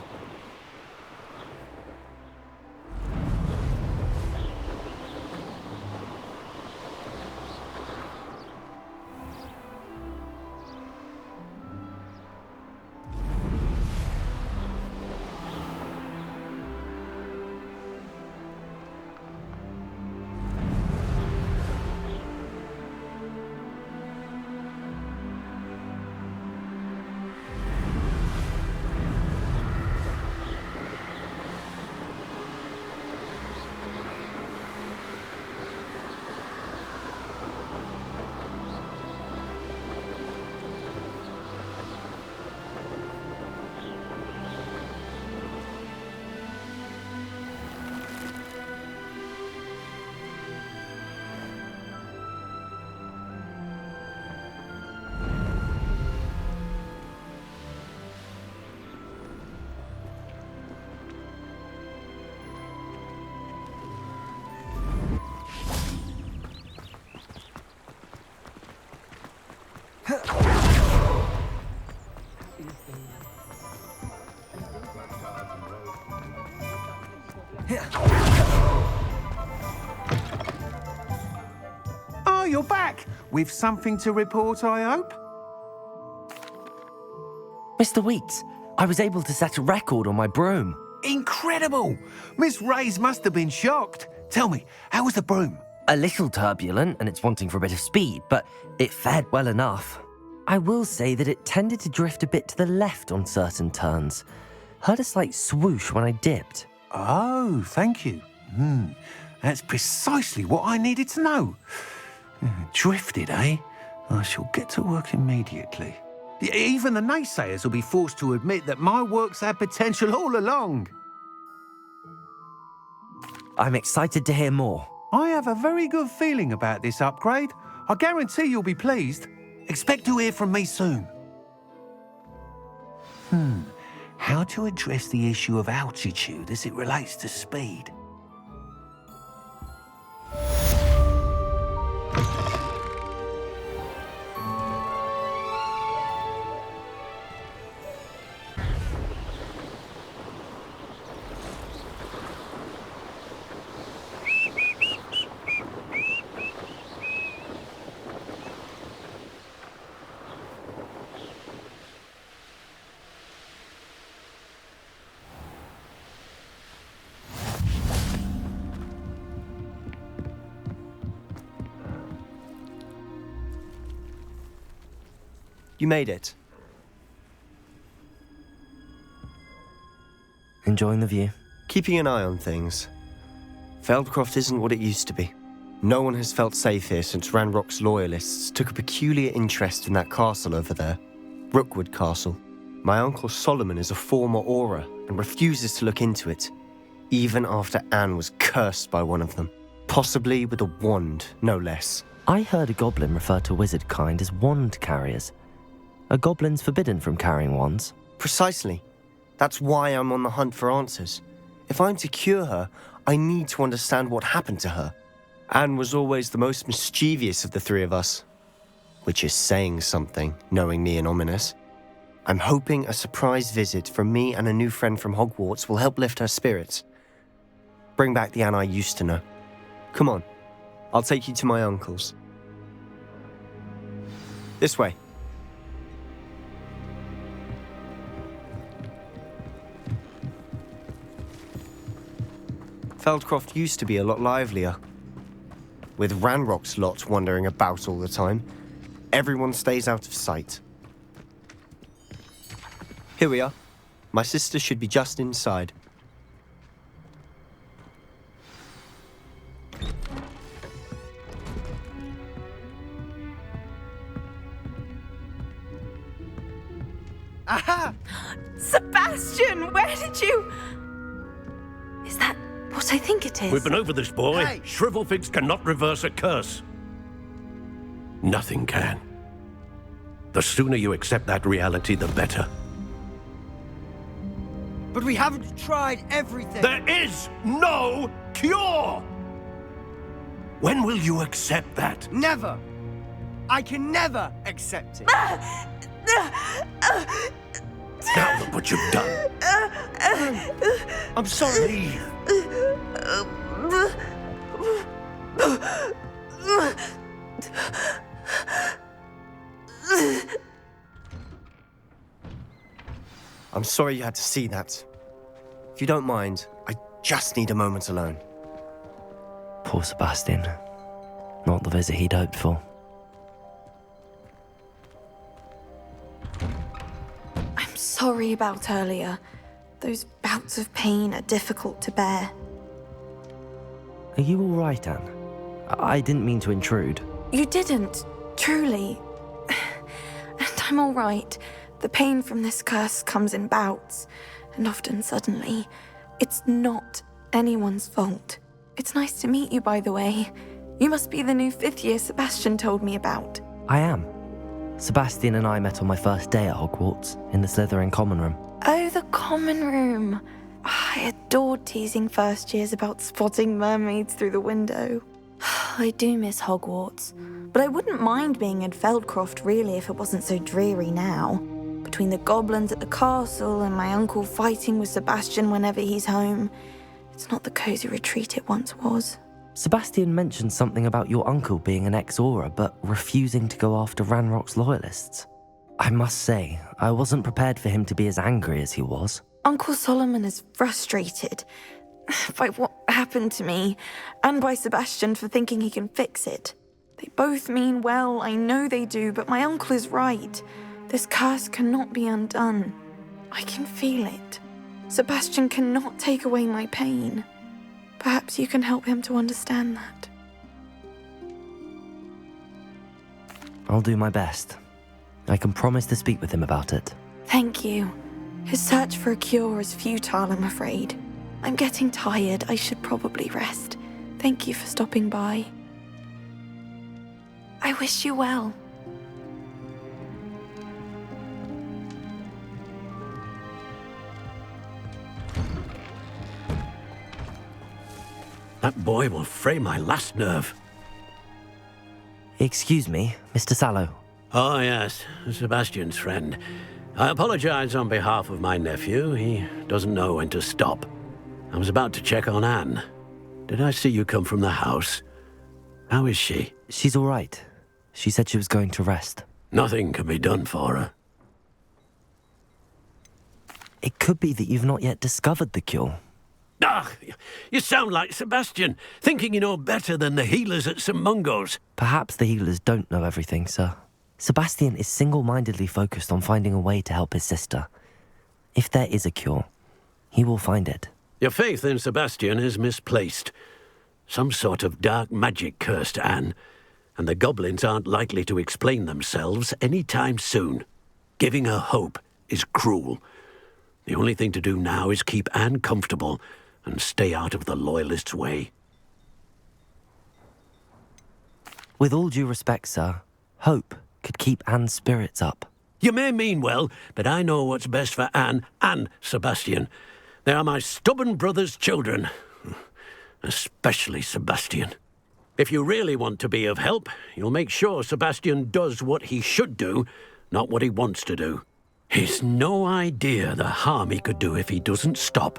Oh, you're back! With something to report, I hope? Mr. Weeks, I was able to set a record on my broom. Incredible! Miss Reyes must have been shocked. Tell me, how was the broom? A little turbulent, and it's wanting for a bit of speed, but it fared well enough. I will say that it tended to drift a bit to the left on certain turns. Heard a slight swoosh when I dipped. Oh, thank you. That's precisely what I needed to know. Drifted, eh? I shall get to work immediately. Even the naysayers will be forced to admit that my work's had potential all along. I'm excited to hear more. I have a very good feeling about this upgrade. I guarantee you'll be pleased. Expect to hear from me soon. How to address the issue of altitude as it relates to speed? You made it. Enjoying the view? Keeping an eye on things. Feldcroft isn't what it used to be. No one has felt safe here since Ranrock's loyalists took a peculiar interest in that castle over there. Rookwood Castle. My Uncle Solomon is a former Auror and refuses to look into it, even after Anne was cursed by one of them. Possibly with a wand, no less. I heard a goblin refer to wizard kind as wand carriers. Are goblins forbidden from carrying wands? Precisely. That's why I'm on the hunt for answers. If I'm to cure her, I need to understand what happened to her. Anne was always the most mischievous of the three of us. Which is saying something, knowing me and Ominous. I'm hoping a surprise visit from me and a new friend from Hogwarts will help lift her spirits. Bring back the Anne I used to know. Come on, I'll take you to my uncle's. This way. Feldcroft used to be a lot livelier. With Ranrock's lot wandering about all the time, everyone stays out of sight. Here we are. My sister should be just inside. Aha! Sebastian, where did you... Is that what I think it is? We've been over this, boy. Hey. Shrivelfigs cannot reverse a curse. Nothing can. The sooner you accept that reality, the better. But we haven't tried everything. There is no cure! When will you accept that? Never. I can never accept it. Now look what you've done. I'm sorry. I'm sorry you had to see that. If you don't mind, I just need a moment alone. Poor Sebastian. Not the visit he'd hoped for. I'm sorry about earlier. Those bouts of pain are difficult to bear. Are you all right, Anne? I didn't mean to intrude. You didn't, truly. And I'm all right. The pain from this curse comes in bouts, and often suddenly. It's not anyone's fault. It's nice to meet you, by the way. You must be the new 5th year Sebastian told me about. I am. Sebastian and I met on my first day at Hogwarts, in the Slytherin common room. Oh, the common room. I adored teasing first years about spotting mermaids through the window. I do miss Hogwarts, but I wouldn't mind being in Feldcroft really if it wasn't so dreary now. Between the goblins at the castle and my uncle fighting with Sebastian whenever he's home, it's not the cozy retreat it once was. Sebastian mentioned something about your uncle being an ex-Auror, but refusing to go after Ranrock's loyalists. I must say, I wasn't prepared for him to be as angry as he was. Uncle Solomon is frustrated by what happened to me, and by Sebastian for thinking he can fix it. They both mean well, I know they do, but my uncle is right. This curse cannot be undone. I can feel it. Sebastian cannot take away my pain. Perhaps you can help him to understand that. I'll do my best. I can promise to speak with him about it. Thank you. His search for a cure is futile, I'm afraid. I'm getting tired. I should probably rest. Thank you for stopping by. I wish you well. That boy will fray my last nerve. Excuse me, Mr. Sallow. Oh, yes, Sebastian's friend. I apologize on behalf of my nephew. He doesn't know when to stop. I was about to check on Anne. Did I see you come from the house? How is she? She's all right. She said she was going to rest. Nothing can be done for her. It could be that you've not yet discovered the cure. Ah, you sound like Sebastian, thinking you know better than the healers at St. Mungo's. Perhaps the healers don't know everything, sir. Sebastian is single-mindedly focused on finding a way to help his sister. If there is a cure, he will find it. Your faith in Sebastian is misplaced. Some sort of dark magic cursed Anne, and the goblins aren't likely to explain themselves any time soon. Giving her hope is cruel. The only thing to do now is keep Anne comfortable and stay out of the Loyalists' way. With all due respect, sir, hope could keep Anne's spirits up. You may mean well, but I know what's best for Anne and Sebastian. They are my stubborn brother's children. Especially Sebastian. If you really want to be of help, you'll make sure Sebastian does what he should do, not what he wants to do. He's no idea the harm he could do if he doesn't stop.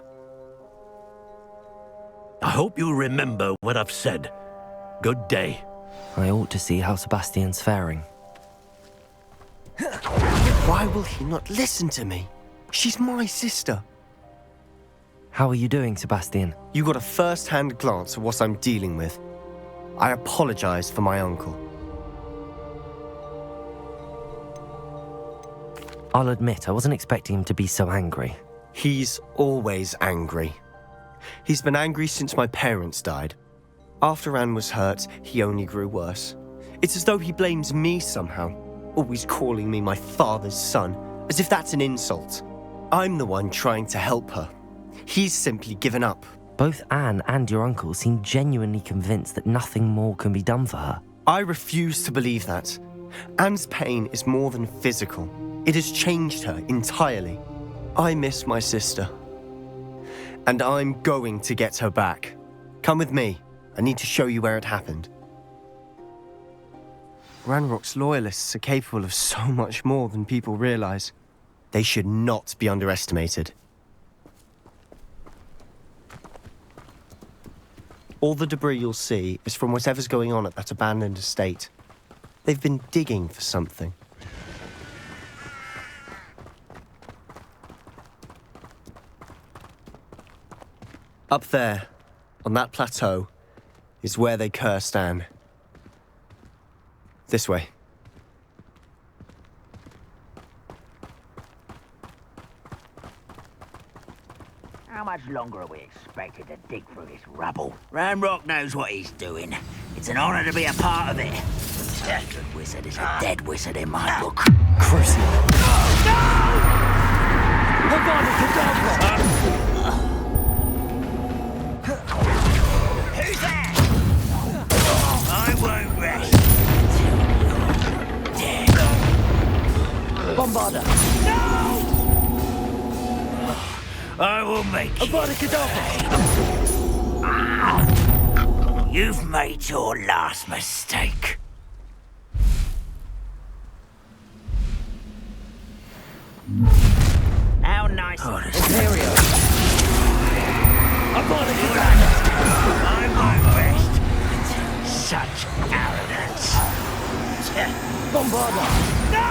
I hope you remember what I've said. Good day. I ought to see how Sebastian's faring. Why will he not listen to me? She's my sister. How are you doing, Sebastian? You got a first-hand glance at what I'm dealing with. I apologize for my uncle. I'll admit, I wasn't expecting him to be so angry. He's always angry. He's been angry since my parents died. After Anne was hurt, he only grew worse. It's as though he blames me somehow, always calling me my father's son, as if that's an insult. I'm the one trying to help her. He's simply given up. Both Anne and your uncle seem genuinely convinced that nothing more can be done for her. I refuse to believe that. Anne's pain is more than physical. It has changed her entirely. I miss my sister. And I'm going to get her back. Come with me. I need to show you where it happened. Ranrock's loyalists are capable of so much more than people realize. They should not be underestimated. All the debris you'll see is from whatever's going on at that abandoned estate. They've been digging for something. Up there, on that plateau, is where they cursed Anne. This way. How much longer are we expected to dig through this rubble? Ranrock knows what he's doing. It's an honor to be a part of it. A good wizard is a dead wizard in my book. Crucial. Who's there? I won't rest until you're dead. Bombarda! No! I will make you pay. You've made your last mistake. How nice. Ontario! I won't rest until such arrogance. Bombarda! No!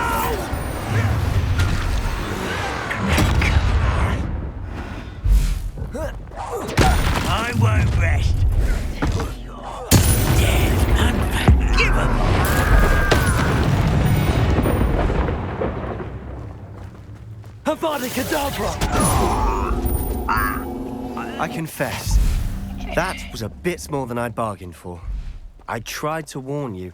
I won't rest until you're dead and forgivable. Avada Kedavra! I confess, that was a bit more than I'd bargained for. I tried to warn you.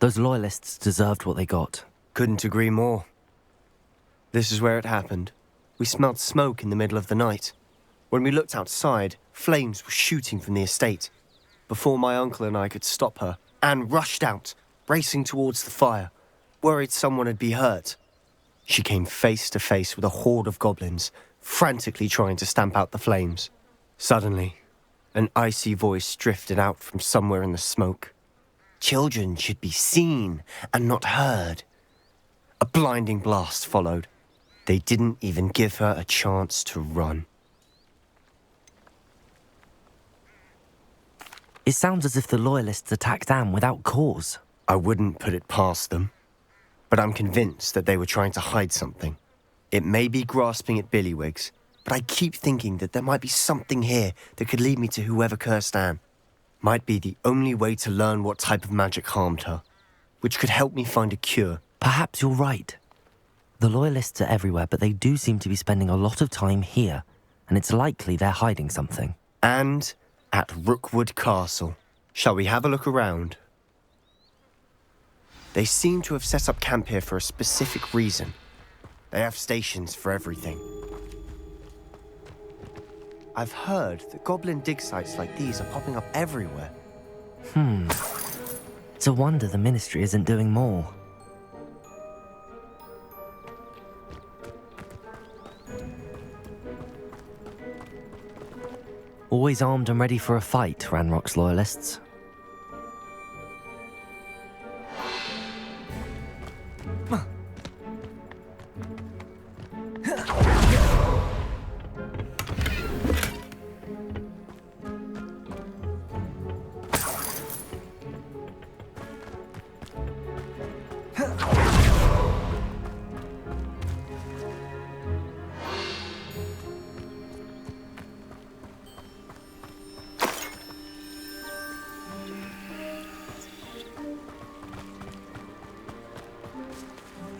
Those loyalists deserved what they got. Couldn't agree more. This is where it happened. We smelled smoke in the middle of the night. When we looked outside, flames were shooting from the estate. Before my uncle and I could stop her, Anne rushed out, racing towards the fire, worried someone had been hurt. She came face to face with a horde of goblins, frantically trying to stamp out the flames. Suddenly, an icy voice drifted out from somewhere in the smoke. Children should be seen and not heard. A blinding blast followed. They didn't even give her a chance to run. It sounds as if the loyalists attacked Anne without cause. I wouldn't put it past them. But I'm convinced that they were trying to hide something. It may be grasping at billywhigs, but I keep thinking that there might be something here that could lead me to whoever cursed Anne. might be the only way to learn what type of magic harmed her, which could help me find a cure. Perhaps you're right. The Loyalists are everywhere, but they do seem to be spending a lot of time here, and it's likely they're hiding something. And at Rookwood Castle. Shall we have a look around? They seem to have set up camp here for a specific reason. They have stations for everything. I've heard that goblin dig sites like these are popping up everywhere. It's a wonder the Ministry isn't doing more. Always armed and ready for a fight, Ranrock's Loyalists.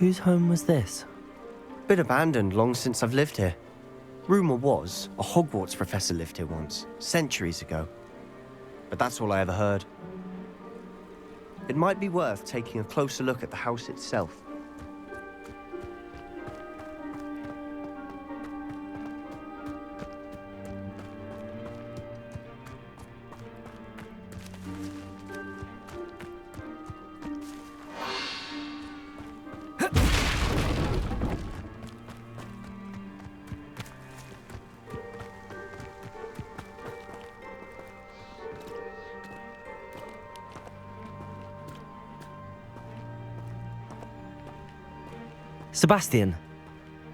Whose home was this? Been abandoned long since I've lived here. Rumour was a Hogwarts professor lived here once, centuries ago. But that's all I ever heard. It might be worth taking a closer look at the house itself. Sebastian,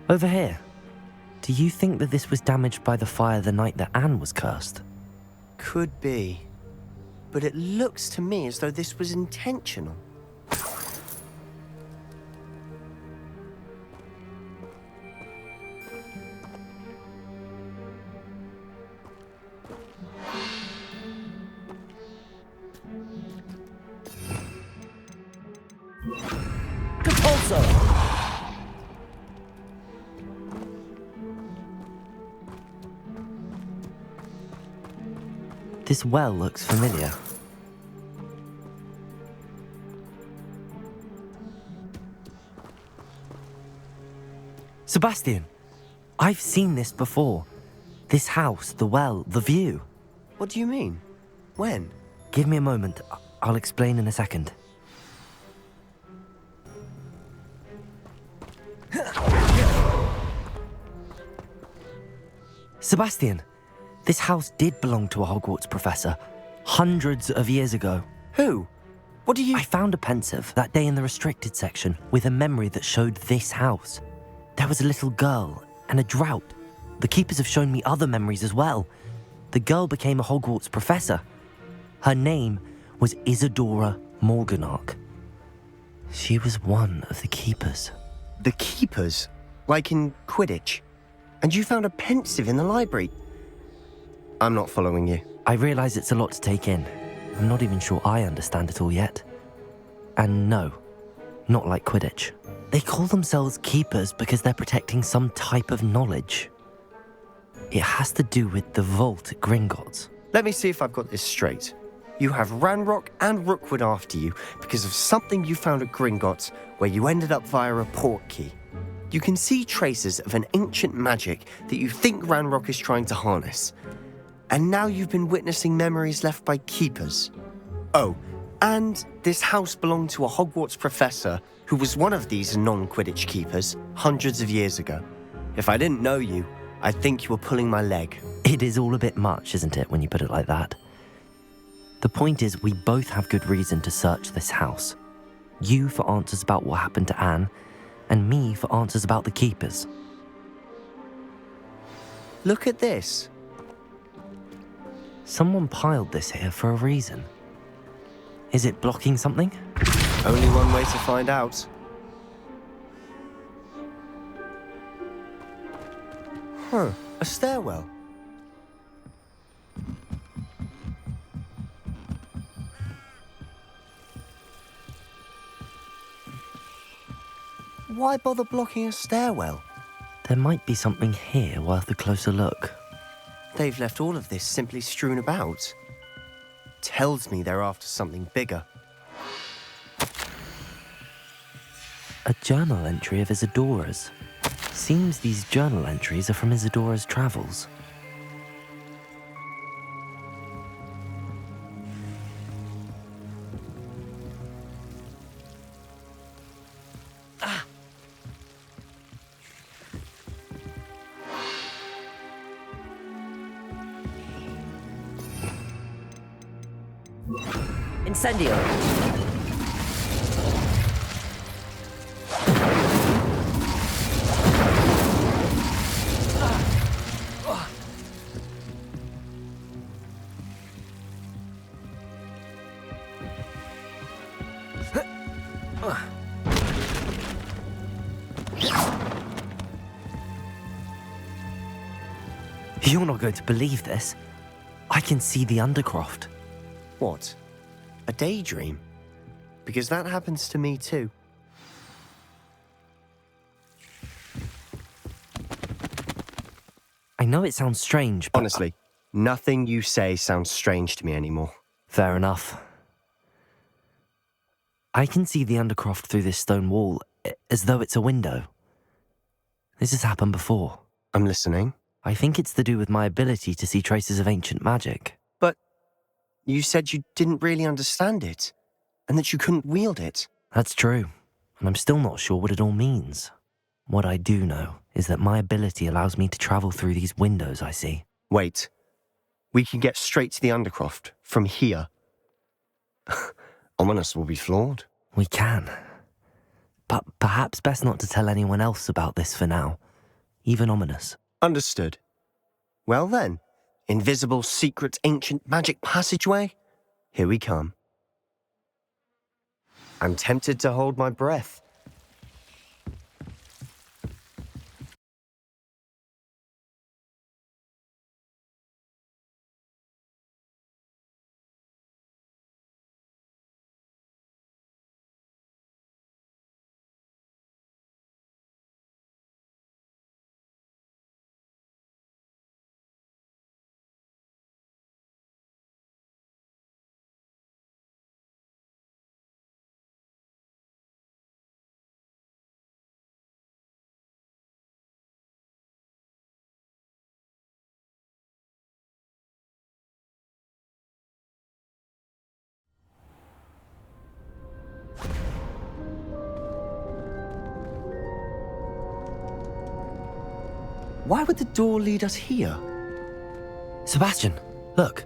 over here. Do you think that this was damaged by the fire the night that Anne was cursed? Could be. But it looks to me as though this was intentional. This well looks familiar. Sebastian, I've seen this before. This house, the well, the view. What do you mean? When? Give me a moment. I'll explain in a second. Sebastian, this house did belong to a Hogwarts professor, hundreds of years ago. Who? What do you... I found a pensive that day in the restricted section with a memory that showed this house. There was a little girl and a drought. The keepers have shown me other memories as well. The girl became a Hogwarts professor. Her name was Isadora Morganach. She was one of the keepers. The keepers? Like in Quidditch? And you found a pensive in the library? I'm not following you. I realise it's a lot to take in. I'm not even sure I understand it all yet. And no, not like Quidditch. They call themselves keepers because they're protecting some type of knowledge. It has to do with the vault at Gringotts. Let me see if I've got this straight. You have Ranrock and Rookwood after you because of something you found at Gringotts where you ended up via a portkey. You can see traces of an ancient magic that you think Ranrock is trying to harness. And now you've been witnessing memories left by keepers. Oh, and this house belonged to a Hogwarts professor who was one of these non-Quidditch keepers hundreds of years ago. If I didn't know you, I'd think you were pulling my leg. It is all a bit much, isn't it, when you put it like that? The point is, we both have good reason to search this house. You for answers about what happened to Anne, and me for answers about the keepers. Look at this. Someone piled this here for a reason. Is it blocking something? Only one way to find out. A stairwell. why bother blocking a stairwell? There might be something here worth a closer look. They've left all of this simply strewn about. Tells me they're after something bigger. A journal entry of Isadora's. Seems these journal entries are from Isadora's travels. Incendio! You're not going to believe this. I can see the Undercroft. What? A daydream? Because that happens to me too. I know it sounds strange, but... Honestly, nothing you say sounds strange to me anymore. Fair enough. I can see the Undercroft through this stone wall, as though it's a window. This has happened before. I'm listening. I think it's to do with my ability to see traces of ancient magic. But you said you didn't really understand it, and that you couldn't wield it. That's true, and I'm still not sure what it all means. What I do know is that my ability allows me to travel through these windows I see. Wait. We can get straight to the Undercroft from here. Ominous will be flawed. We can. But perhaps best not to tell anyone else about this for now. Even Ominous. Understood. Well then, invisible, secret, ancient magic passageway? Here we come. I'm tempted to hold my breath. Why would the door lead us here? Sebastian, look.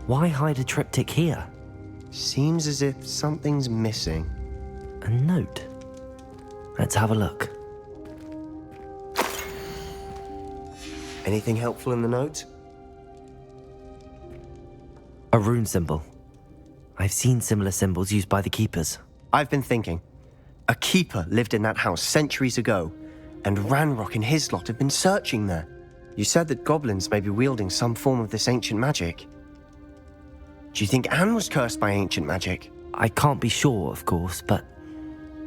Why hide a triptych here? Seems as if something's missing. A note. Let's have a look. Anything helpful in the note? A rune symbol. I've seen similar symbols used by the keepers. I've been thinking. A keeper lived in that house centuries ago, and Ranrock and his lot have been searching there. You said that goblins may be wielding some form of this ancient magic. Do you think Anne was cursed by ancient magic? I can't be sure, of course, but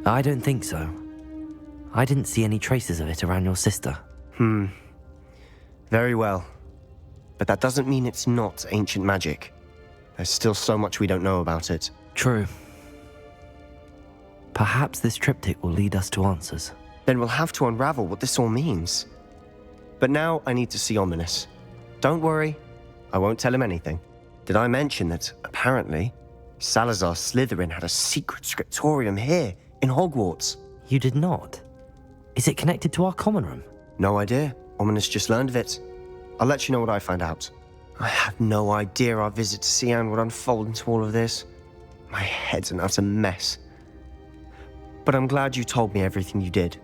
I don't think so. I didn't see any traces of it around your sister. Very well. But that doesn't mean it's not ancient magic. There's still so much we don't know about it. True. Perhaps this triptych will lead us to answers. Then we'll have to unravel what this all means. But now I need to see Ominous. Don't worry, I won't tell him anything. Did I mention that, apparently, Salazar Slytherin had a secret scriptorium here, in Hogwarts? You did not? Is it connected to our common room? No idea. Ominous just learned of it. I'll let you know what I find out. I had no idea our visit to Sian would unfold into all of this. My head's an utter mess. But I'm glad you told me everything you did.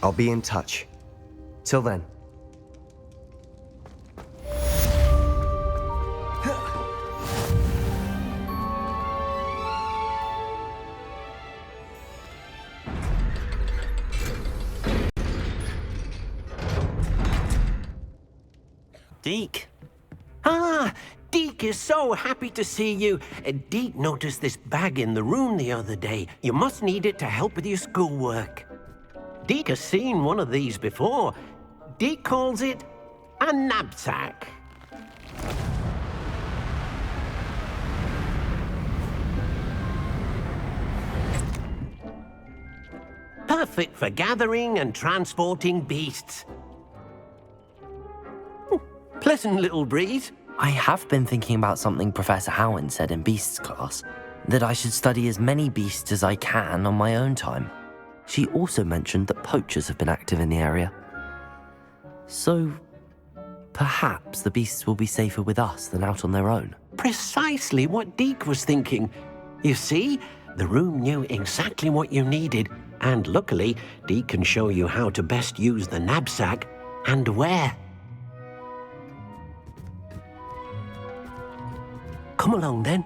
I'll be in touch. Till then. Deke. Ah, Deke is so happy to see you. Deke noticed this bag in the room the other day. You must need it to help with your schoolwork. Deke has seen one of these before. Deke calls it a knapsack. Perfect for gathering and transporting beasts. Pleasant little breeze. I have been thinking about something Professor Howen said in Beasts class, that I should study as many beasts as I can on my own time. She also mentioned that poachers have been active in the area. So, perhaps the beasts will be safer with us than out on their own. Precisely what Deke was thinking. You see, the room knew exactly what you needed, and luckily, Deke can show you how to best use the knapsack and where. Come along then.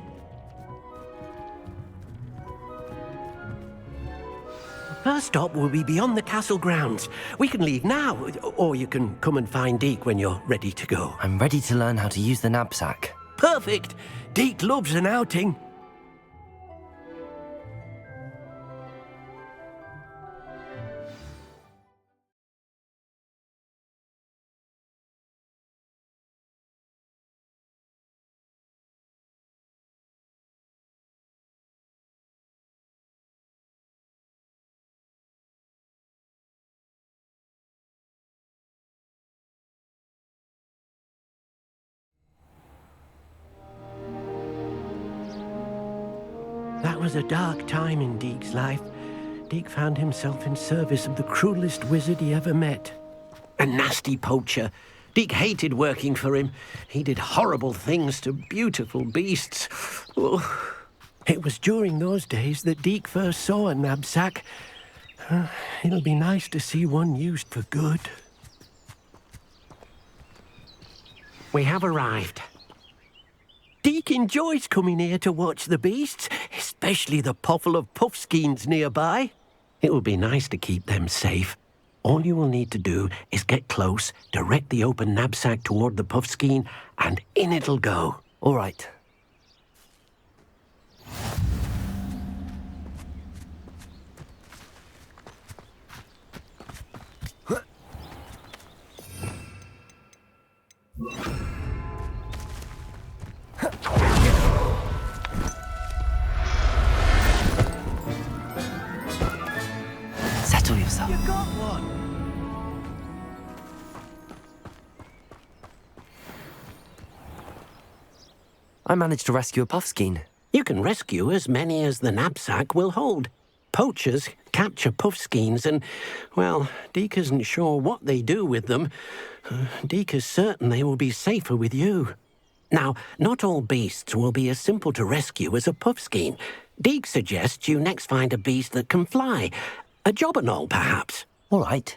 Our stop will be beyond the castle grounds. We can leave now, or you can come and find Deke when you're ready to go. I'm ready to learn how to use the knapsack. Perfect! Deke loves an outing. That was a dark time in Deke's life. Deke found himself in service of the cruelest wizard he ever met. A nasty poacher. Deke hated working for him. He did horrible things to beautiful beasts. Oh. It was during those days that Deke first saw a knapsack. It'll be nice to see one used for good. We have arrived. Deke enjoys coming here to watch the beasts, especially the potful of puffskeins nearby. It will be nice to keep them safe. All you will need to do is get close, direct the open knapsack toward the puffskein, and in it'll go. All right. Settle yourself. You got one. I managed to rescue a puffskein. You can rescue as many as the knapsack will hold. Poachers capture puffskeins and, well, Deke isn't sure what they do with them. Deke is certain they will be safer with you. Now, not all beasts will be as simple to rescue as a puffskein. Deke suggests you next find a beast that can fly. A jobberknoll, perhaps. All right.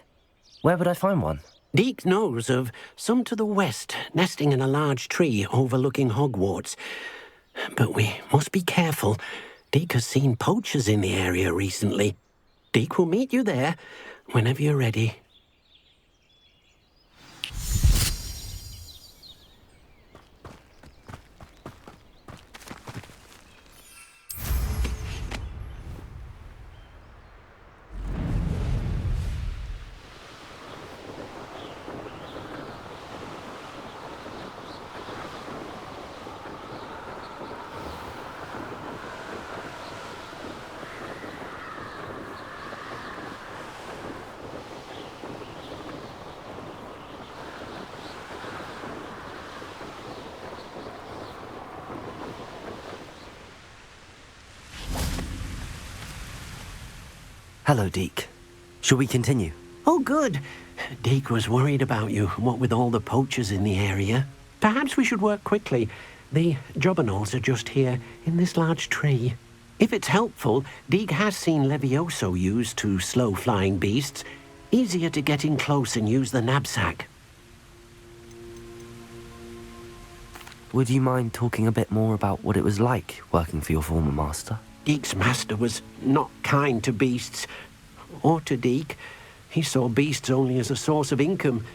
Where would I find one? Deke knows of some to the west, nesting in a large tree overlooking Hogwarts. But we must be careful. Deke has seen poachers in the area recently. Deke will meet you there whenever you're ready. Hello, Deke. Shall we continue? Oh, good. Deke was worried about you, what with all the poachers in the area. Perhaps we should work quickly. The jobberknolls are just here, in this large tree. If it's helpful, Deke has seen Levioso used to slow flying beasts. Easier to get in close and use the knapsack. Would you mind talking a bit more about what it was like working for your former master? Deke's master was not kind to beasts, or to Deke. He saw beasts only as a source of income.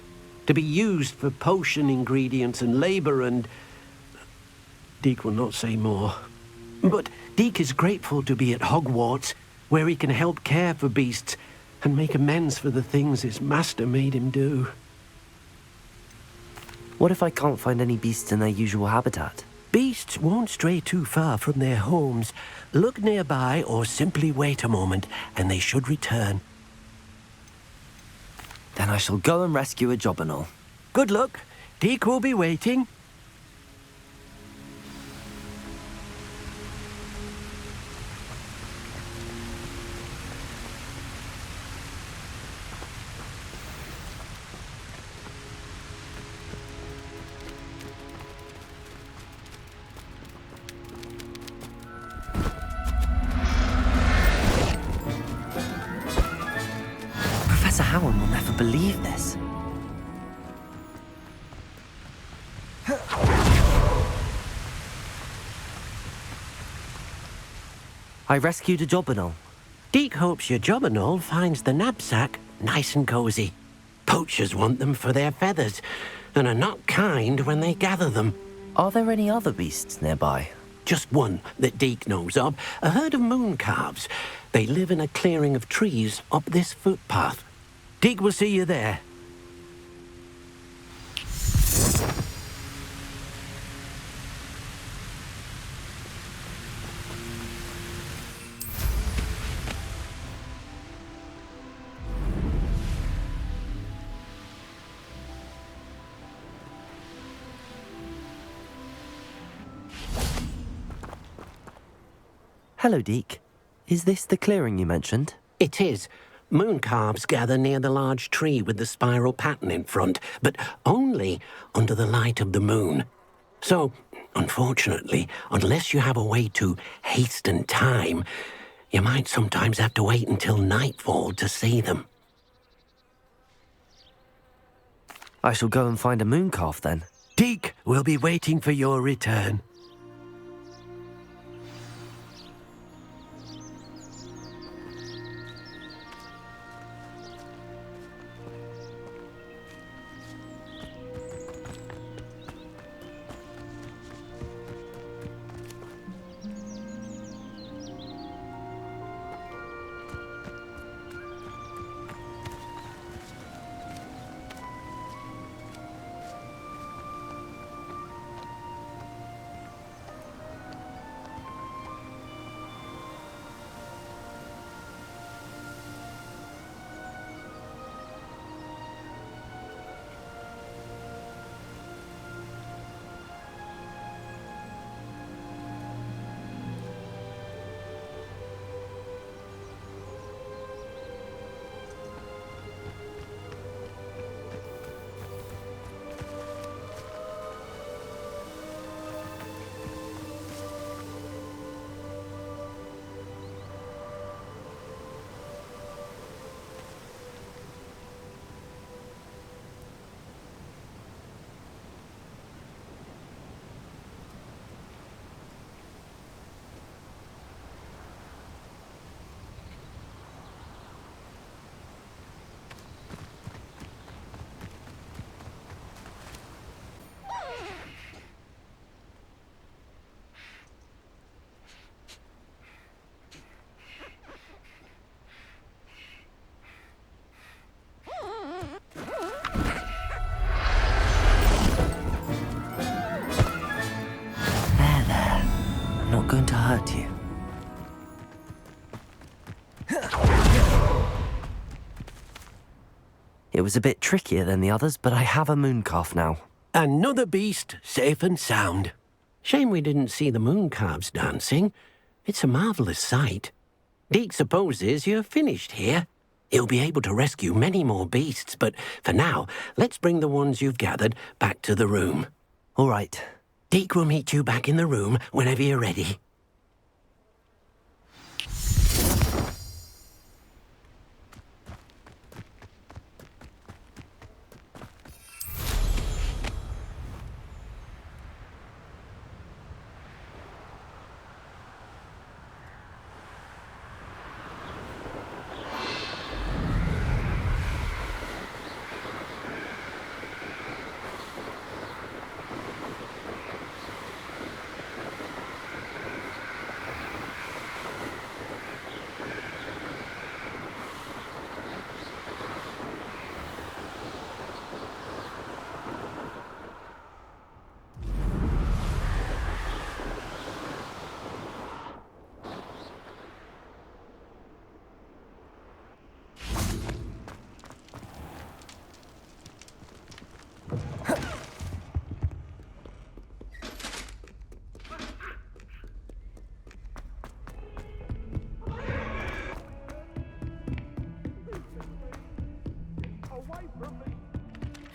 to be used for potion ingredients and labor and... Deke will not say more. But Deke is grateful to be at Hogwarts, where he can help care for beasts and make amends for the things his master made him do. What if I can't find any beasts in their usual habitat? Beasts won't stray too far from their homes. Look nearby or simply wait a moment, and they should return. Then I shall go and rescue a Jobberknoll. Good luck. Deke will be waiting. Professor Howard will never believe this. I rescued a Jobberknoll. Deke hopes your Jobberknoll finds the knapsack nice and cozy. Poachers want them for their feathers, and are not kind when they gather them. Are there any other beasts nearby? Just one that Deke knows of, a herd of moon calves. They live in a clearing of trees up this footpath. Deke will see you there. Hello, Deke. Is this the clearing you mentioned? It is. Moon calves gather near the large tree with the spiral pattern in front, but only under the light of the moon. So, unfortunately, unless you have a way to hasten time, you might sometimes have to wait until nightfall to see them. I shall go and find a moon calf then. Deke will be waiting for your return. Going to hurt you. It was a bit trickier than the others, but I have a moon calf now. Another beast, safe and sound. Shame we didn't see the moon calves dancing. It's a marvellous sight. Deke supposes you're finished here. He'll be able to rescue many more beasts, but for now, let's bring the ones you've gathered back to the room. All right. Deke will meet you back in the room whenever you're ready.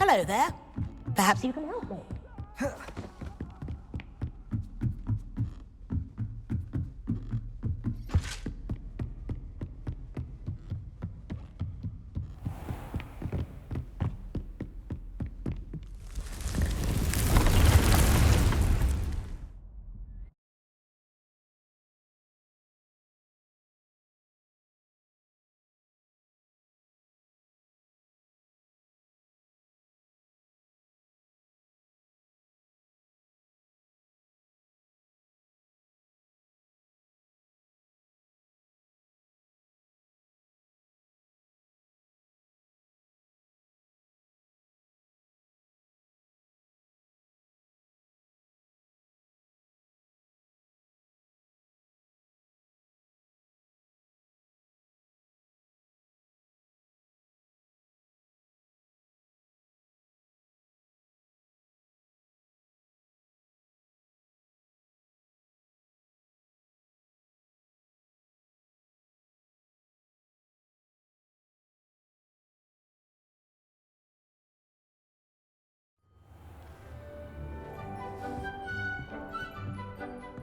Hello there. Perhaps you can help me.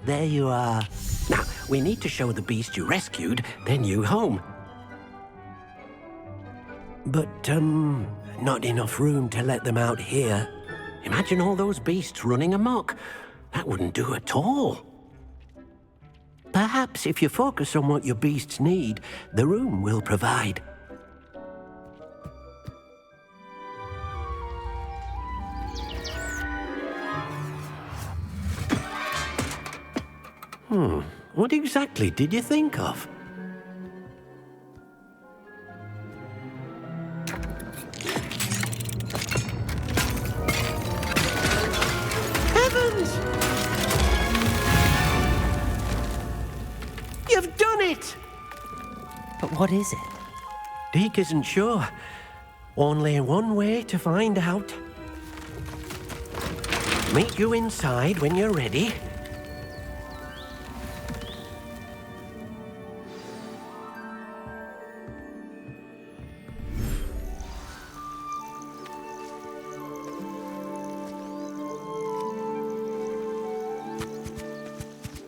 There you are. Now, we need to show the beast you rescued their new home. But, not enough room to let them out here. Imagine all those beasts running amok. That wouldn't do at all. Perhaps if you focus on what your beasts need, the room will provide. What exactly did you think of? Heavens! You've done it! But what is it? Deke isn't sure. Only one way to find out. Meet you inside when you're ready.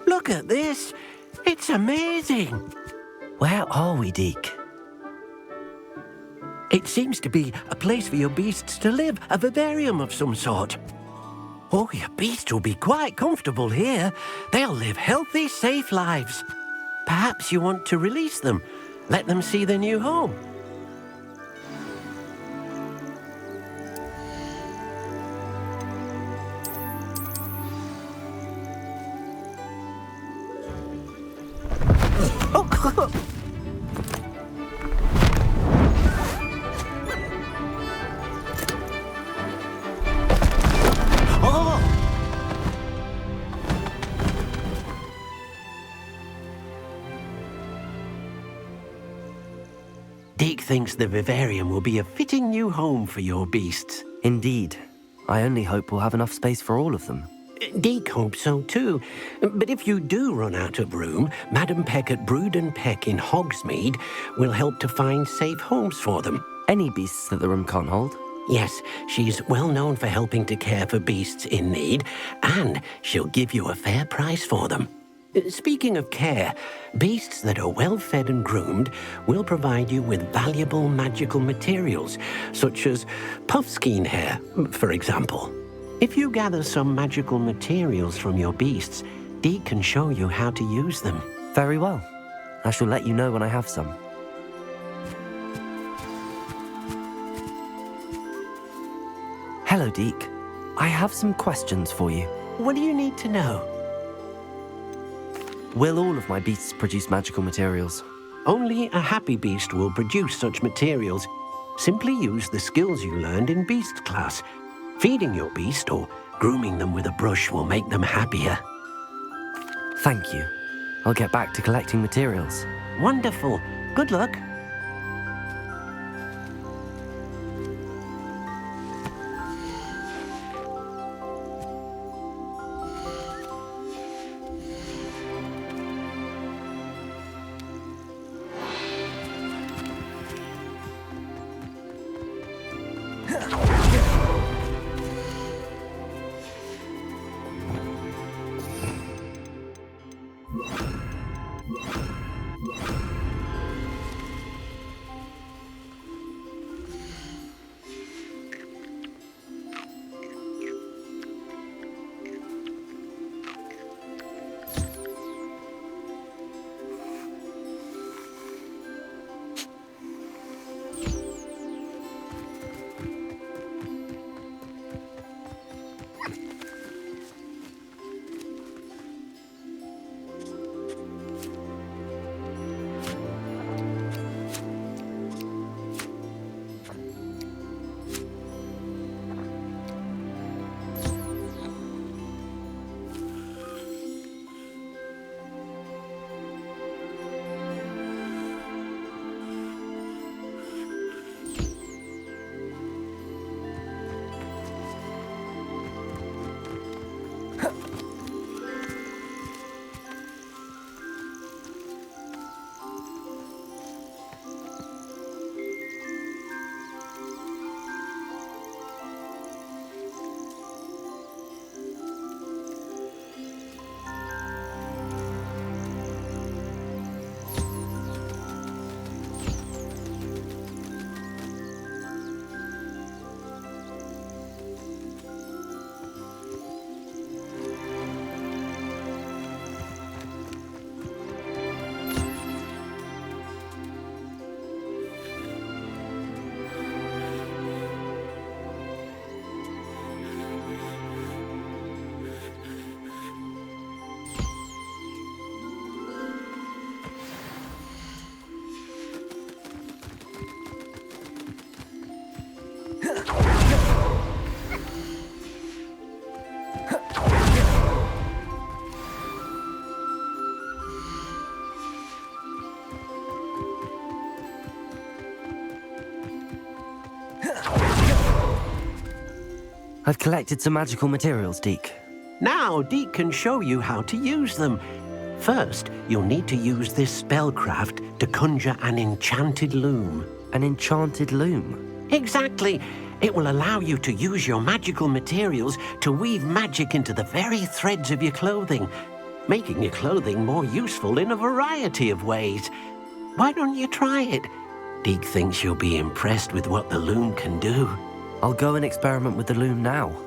Look at this. It's amazing. Where are we, Deke? It seems to be a place for your beasts to live, a vivarium of some sort. Oh, your beasts will be quite comfortable here. They'll live healthy, safe lives. Perhaps you want to release them, let them see their new home. Deke thinks the vivarium will be a fitting new home for your beasts. Indeed. I only hope we'll have enough space for all of them. Deke hopes so too. But if you do run out of room, Madam Peck at Brood and Peck in Hogsmeade will help to find safe homes for them. Any beasts that the room can't hold? Yes, she's well known for helping to care for beasts in need, and she'll give you a fair price for them. Speaking of care, beasts that are well fed and groomed will provide you with valuable magical materials, such as puffskein hair, for example. If you gather some magical materials from your beasts, Deke can show you how to use them. Very well. I shall let you know when I have some. Hello, Deke. I have some questions for you. What do you need to know? Will all of my beasts produce magical materials? Only a happy beast will produce such materials. Simply use the skills you learned in beast class. Feeding your beast or grooming them with a brush will make them happier. Thank you. I'll get back to collecting materials. Wonderful. Good luck. I've collected some magical materials, Deke. Now, Deke can show you how to use them. First, you'll need to use this spellcraft to conjure an enchanted loom. An enchanted loom? Exactly. It will allow you to use your magical materials to weave magic into the very threads of your clothing, making your clothing more useful in a variety of ways. Why don't you try it? Deke thinks you'll be impressed with what the loom can do. I'll go and experiment with the loom now.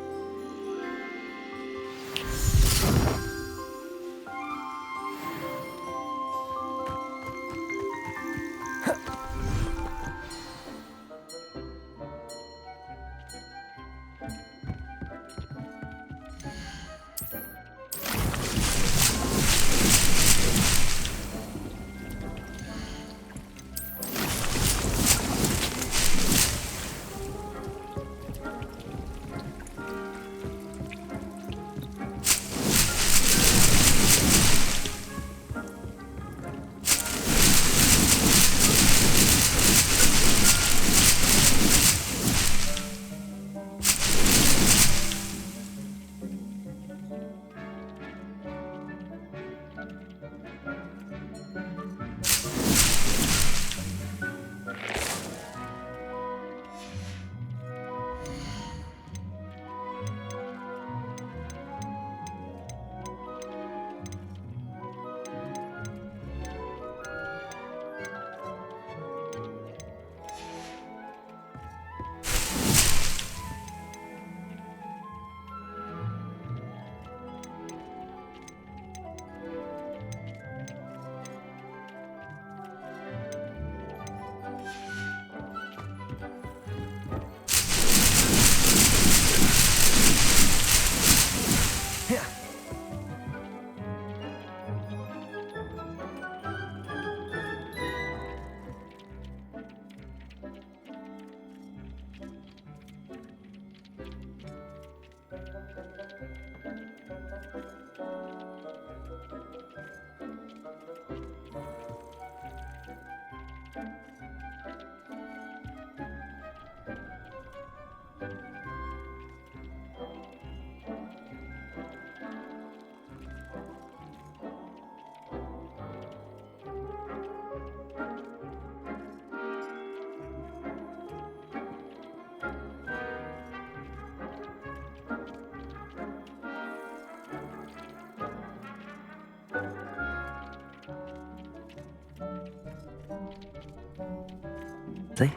See?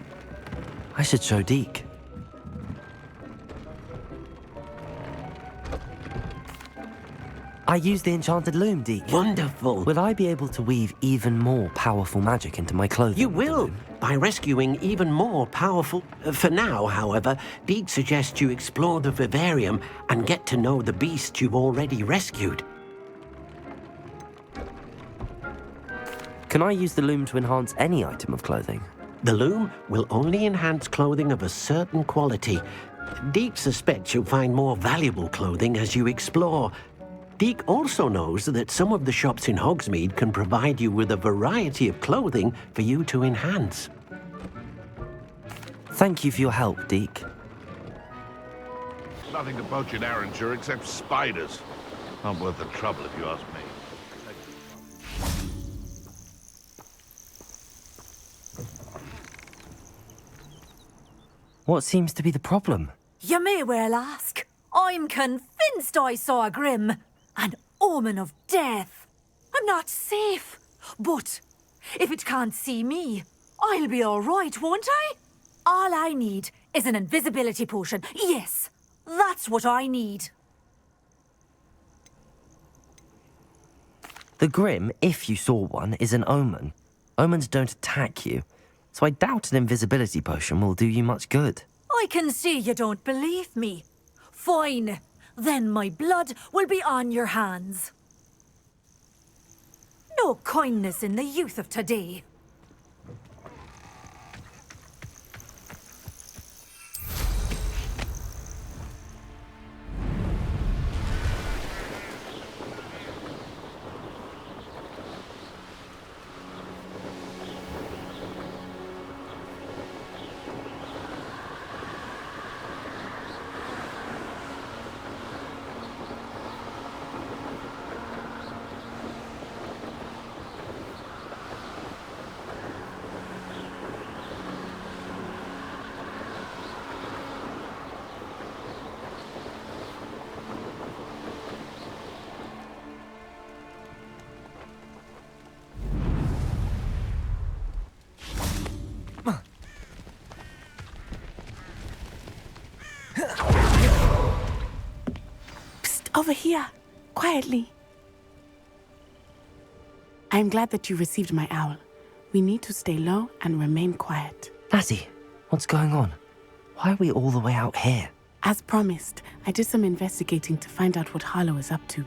I should show Deke. I used the enchanted loom, Deke. Wonderful. Will I be able to weave even more powerful magic into my clothing? You will, by rescuing even more powerful... For now, however, Deke suggests you explore the vivarium and get to know the beast you've already rescued. Can I use the loom to enhance any item of clothing? The loom will only enhance clothing of a certain quality. Deke suspects you'll find more valuable clothing as you explore. Deke also knows that some of the shops in Hogsmeade can provide you with a variety of clothing for you to enhance. Thank you for your help, Deke. Nothing to poach in Arranshire except spiders. Not worth the trouble if you ask me. What seems to be the problem? You may well ask. I'm convinced I saw a grim, an omen of death. I'm not safe, but if it can't see me, I'll be all right, won't I? All I need is an invisibility potion. Yes, that's what I need. The Grim, if you saw one, is an omen. Omens don't attack you, so I doubt an invisibility potion will do you much good. I can see you don't believe me. Fine. Then my blood will be on your hands. No kindness in the youth of today. Over here, quietly. I'm glad that you received my owl. We need to stay low and remain quiet. Natty, what's going on? Why are we all the way out here? As promised, I did some investigating to find out what Harlow is up to.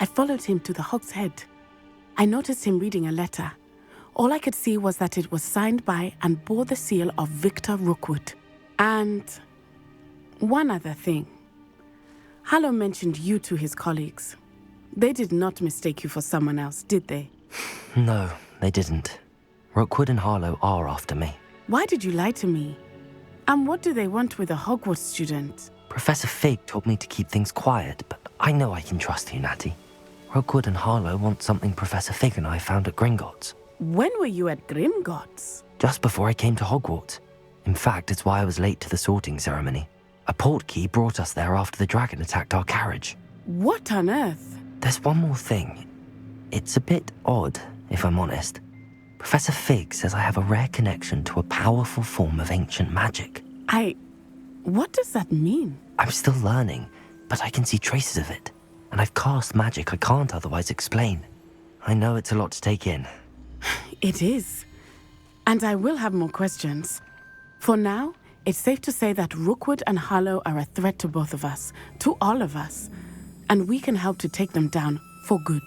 I followed him to the Hog's Head. I noticed him reading a letter. All I could see was that it was signed by and bore the seal of Victor Rookwood. And one other thing. Harlow mentioned you to his colleagues. They did not mistake you for someone else, did they? No, they didn't. Rookwood and Harlow are after me. Why did you lie to me? And what do they want with a Hogwarts student? Professor Fig told me to keep things quiet, but I know I can trust you, Natty. Rookwood and Harlow want something Professor Fig and I found at Gringotts. When were you at Gringotts? Just before I came to Hogwarts. In fact, it's why I was late to the sorting ceremony. A portkey brought us there after the dragon attacked our carriage. What on earth? There's one more thing. It's a bit odd, if I'm honest. Professor Fig says I have a rare connection to a powerful form of ancient magic. What does that mean? I'm still learning, but I can see traces of it. And I've cast magic I can't otherwise explain. I know it's a lot to take in. It is. And I will have more questions. For now, it's safe to say that Rookwood and Harlow are a threat to both of us, to all of us, and we can help to take them down for good.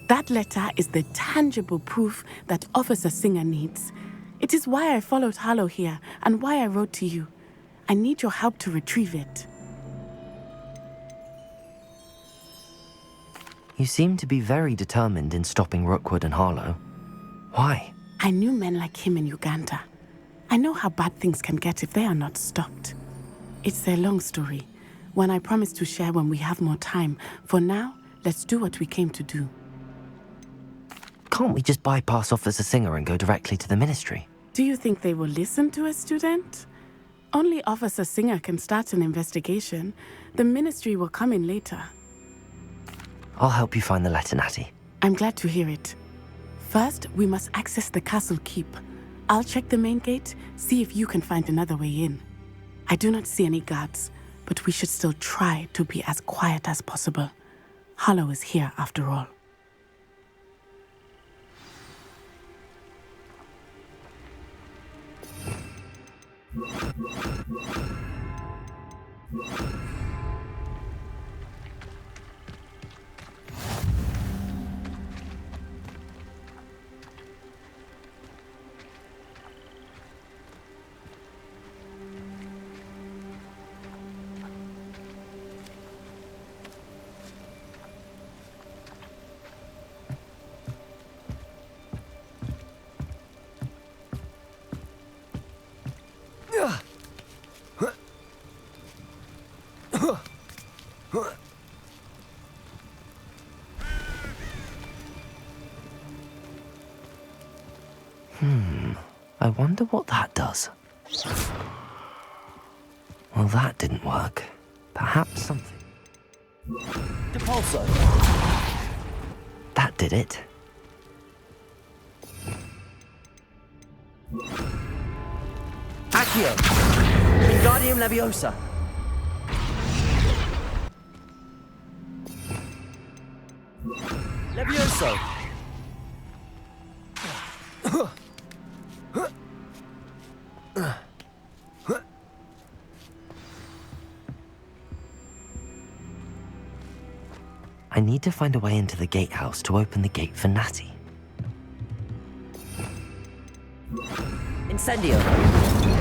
That letter is the tangible proof that Officer Singer needs. It is why I followed Harlow here and why I wrote to you. I need your help to retrieve it. You seem to be very determined in stopping Rookwood and Harlow. Why? I knew men like him in Uganda. I know how bad things can get if they are not stopped. It's a long story, one I promise to share when we have more time. For now, let's do what we came to do. Can't we just bypass Officer Singer and go directly to the Ministry? Do you think they will listen to a student? Only Officer Singer can start an investigation. The Ministry will come in later. I'll help you find the letter, Natty. I'm glad to hear it. First, we must access the castle keep. I'll check the main gate, see if you can find another way in. I do not see any guards, but we should still try to be as quiet as possible. Hollow is here after all. I wonder what that does. Well, that didn't work. Perhaps something. Depulso! That did it. Accio! Wingardium Leviosa! Levioso! I need to find a way into the gatehouse to open the gate for Natty. Incendio!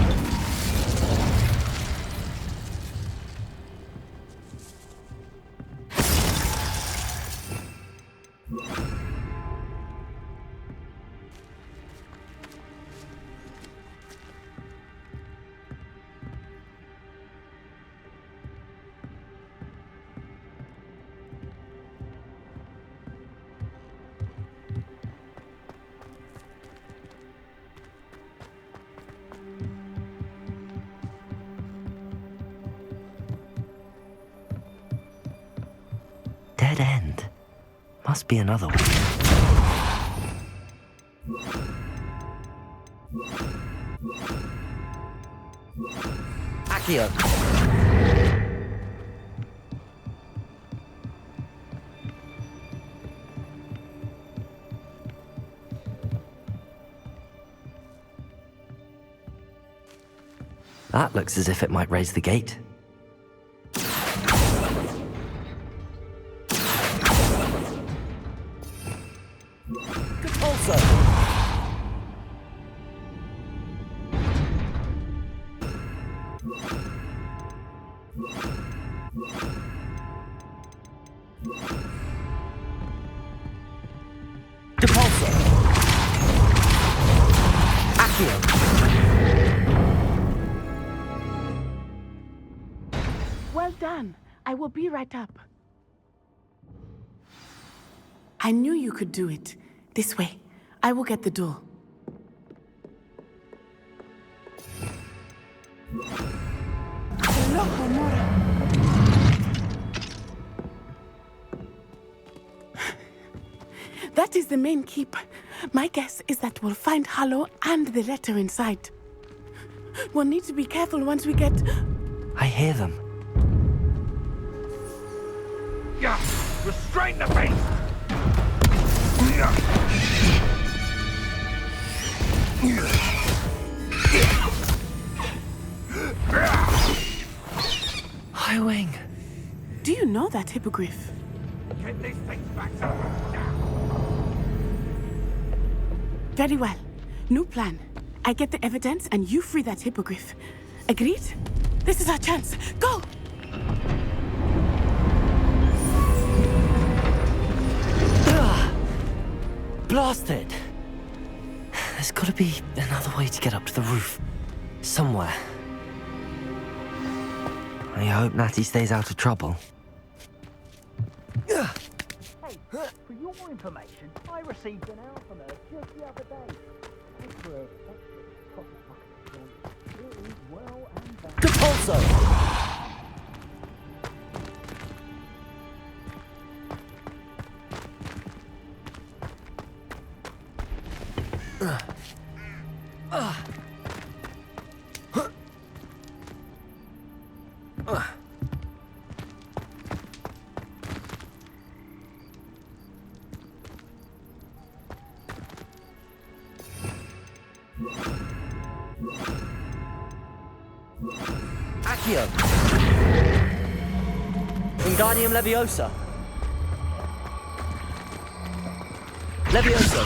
Dead end. Must be another one. Accio! That looks as if it might raise the gate. Well done. I will be right up. I knew you could do it. This way. I will get the door. That is the main keep. My guess is that we'll find Hollow and the letter inside. We'll need to be careful once we get... I hear them. Yeah, restrain the beast! Highwing! Do you know that hippogriff? Get these things back to Very well. New plan. I get the evidence and you free that hippogriff. Agreed? This is our chance. Go! Blasted! There's gotta be another way to get up to the roof. Somewhere. I hope Natty stays out of trouble. Hey, for your information, I received an hour from her just the other day. Thanks for it is well and bad. Depulso! Accio. Wingardium Leviosa. Leviosa.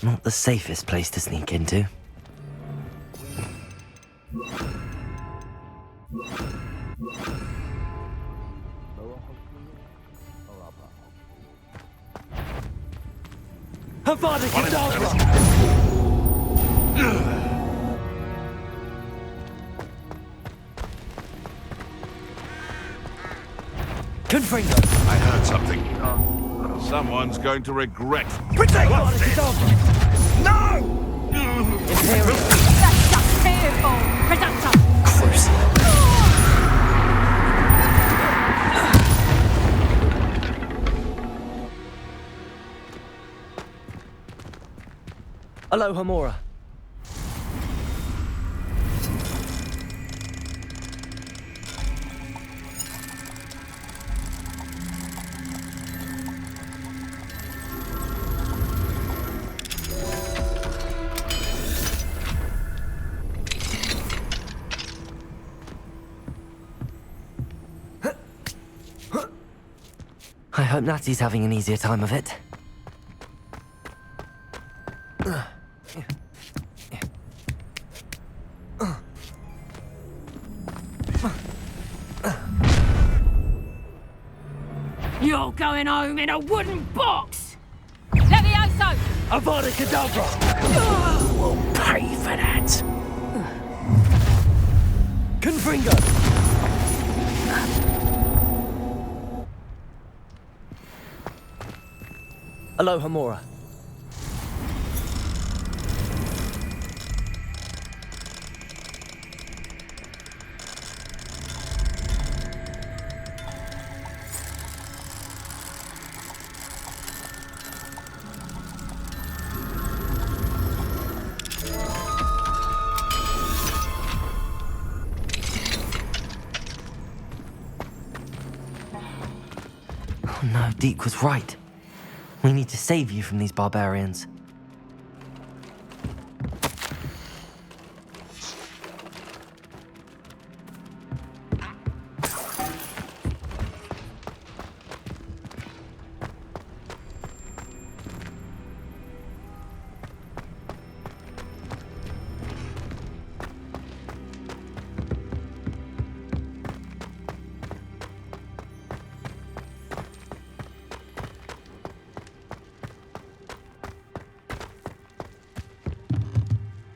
Not the safest place to sneak into. Avada Kedavra! Confringo! I heard something. Someone's going to regret. Protect What's this? No! That's just fearful, Redactor! Aloha Mora. I hope Natty's having an easier time of it. You're going home in a wooden box! Levioso! Avada Kedavra! We'll pay for that. Confringo! Aloha Mora. Oh no, Deke was right. We need to save you from these barbarians.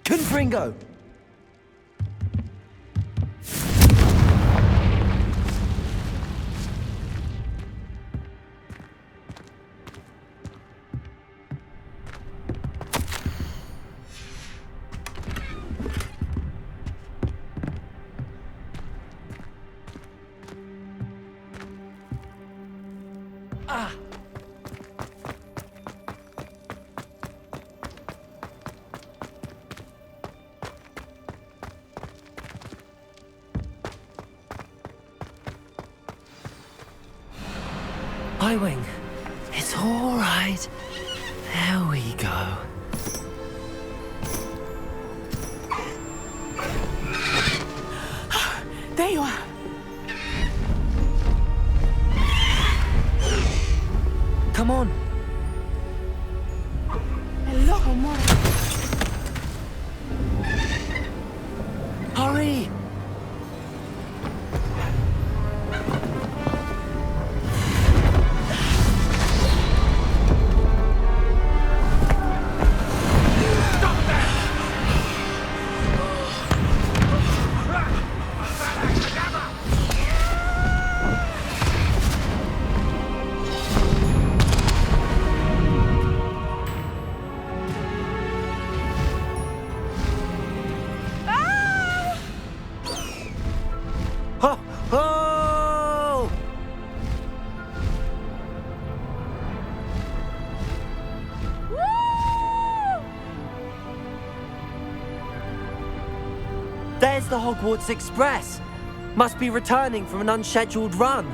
Confringo! Ah! Highwing, it's all right. There we go. There you are. Come on. Aloha Mora. Hurry! the Hogwarts Express. Must be returning from an unscheduled run.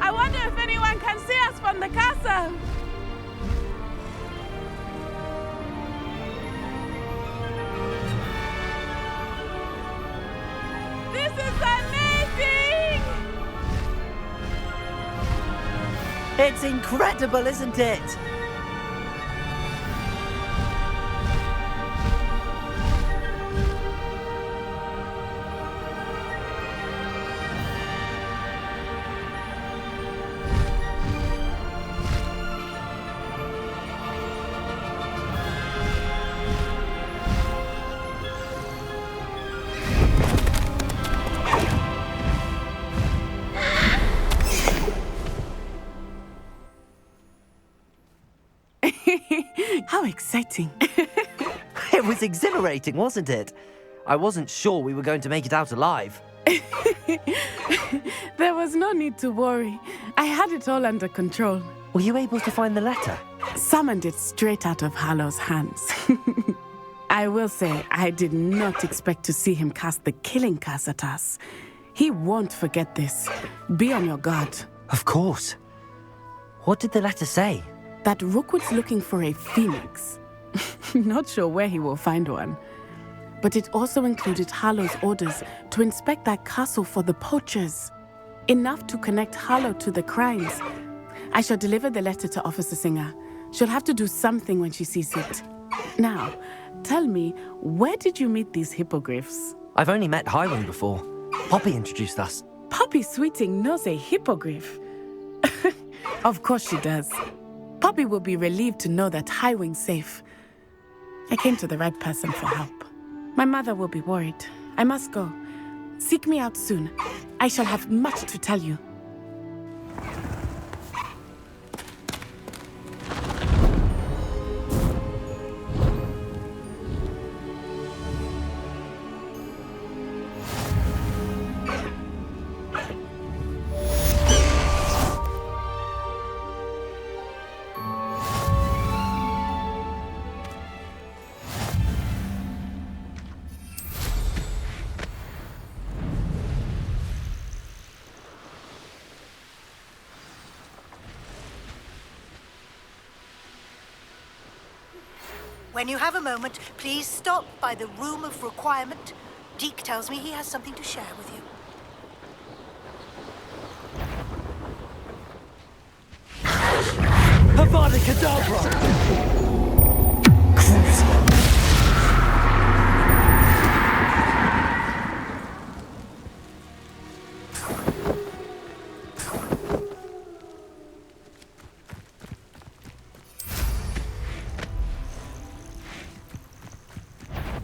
I wonder if anyone can see us from the castle. This is amazing! It's incredible, isn't it? How exciting. It was exhilarating, wasn't it? I wasn't sure we were going to make it out alive. There was no need to worry. I had it all under control. Were you able to find the letter? Summoned it straight out of Hallow's hands. I will say, I did not expect to see him cast the killing curse at us. He won't forget this. Be on your guard. Of course. What did the letter say? That Rookwood's looking for a phoenix. Not sure where he will find one. But it also included Hallow's orders to inspect that castle for the poachers. Enough to connect Hallow to the crimes. I shall deliver the letter to Officer Singer. She'll have to do something when she sees it. Now, tell me, where did you meet these hippogriffs? I've only met Highwing before. Poppy introduced us. Poppy Sweeting knows a hippogriff. Of course she does. Poppy will be relieved to know that Highwing's safe. I came to the right person for help. My mother will be worried. I must go. Seek me out soon. I shall have much to tell you. When you have a moment, please stop by the Room of Requirement. Deke tells me he has something to share with you. Avada Kedavra!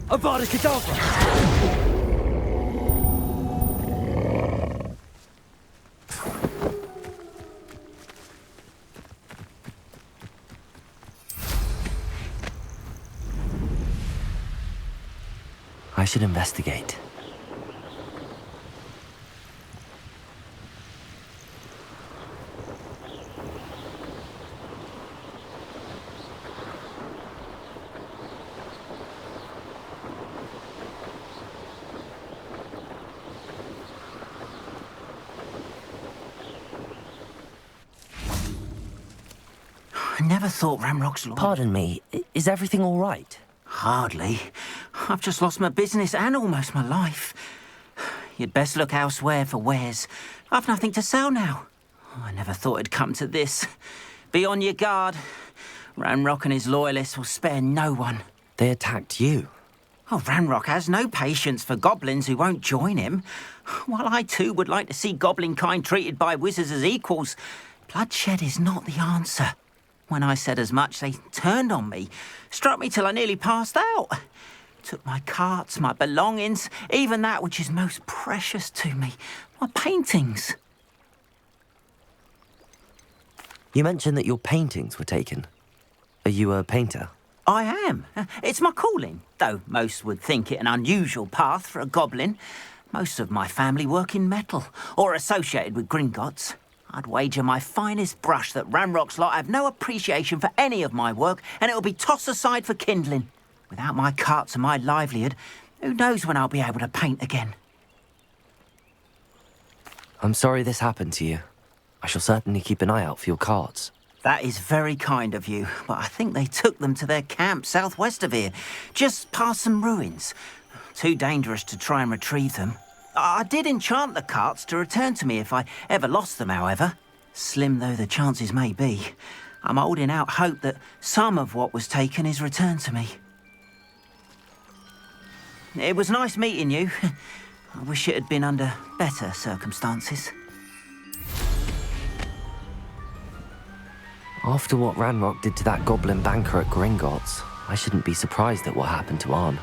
Avada Kedavra! I should investigate. I never thought Ramrock's law... Pardon me, is everything all right? Hardly. I've just lost my business and almost my life. You'd best look elsewhere for wares. I've nothing to sell now. I never thought it'd come to this. Be on your guard. Ramrock and his loyalists will spare no one. They attacked you? Oh, Ramrock has no patience for goblins who won't join him. While I too would like to see goblin kind treated by wizards as equals, Bloodshed is not the answer. When I said as much, they turned on me, struck me till I nearly passed out. Took my carts, my belongings, even that which is most precious to me, my paintings. You mentioned that your paintings were taken. Are you a painter? I am. It's my calling, though most would think it an unusual path for a goblin. Most of my family work in metal, or associated with Gringotts. I'd wager my finest brush that Ranrock's lot have no appreciation for any of my work, and it'll be tossed aside for kindling. Without my carts and my livelihood, who knows when I'll be able to paint again? I'm sorry this happened to you. I shall certainly keep an eye out for your carts. That is very kind of you, but I think they took them to their camp southwest of here, just past some ruins. Too dangerous to try and retrieve them. I did enchant the carts to return to me if I ever lost them, however. Slim though the chances may be, I'm holding out hope that some of what was taken is returned to me. It was nice meeting you. I wish it had been under better circumstances. After what Ranrock did to that goblin banker at Gringotts, I shouldn't be surprised at what happened to Arn.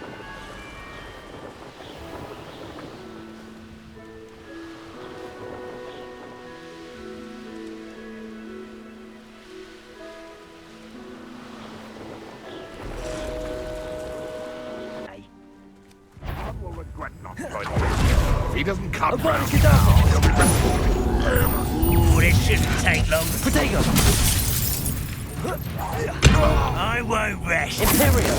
If he doesn't come round, Ooh, this shouldn't take long. Potato! I won't rest. Imperial!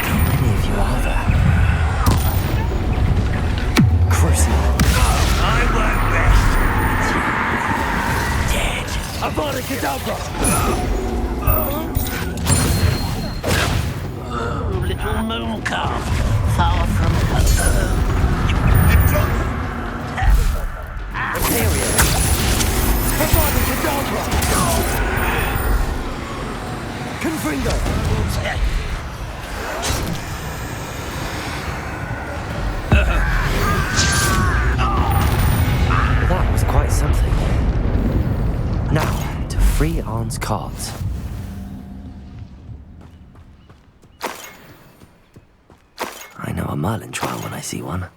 How many of you are there? Crucible. I won't rest. Dead. Avada Kedavra! Little moon calf, far from home. Imperial! Avada Kedavra! Confringo! That was quite something. Now, to free Arn's cards. I know a Merlin trial when I see one.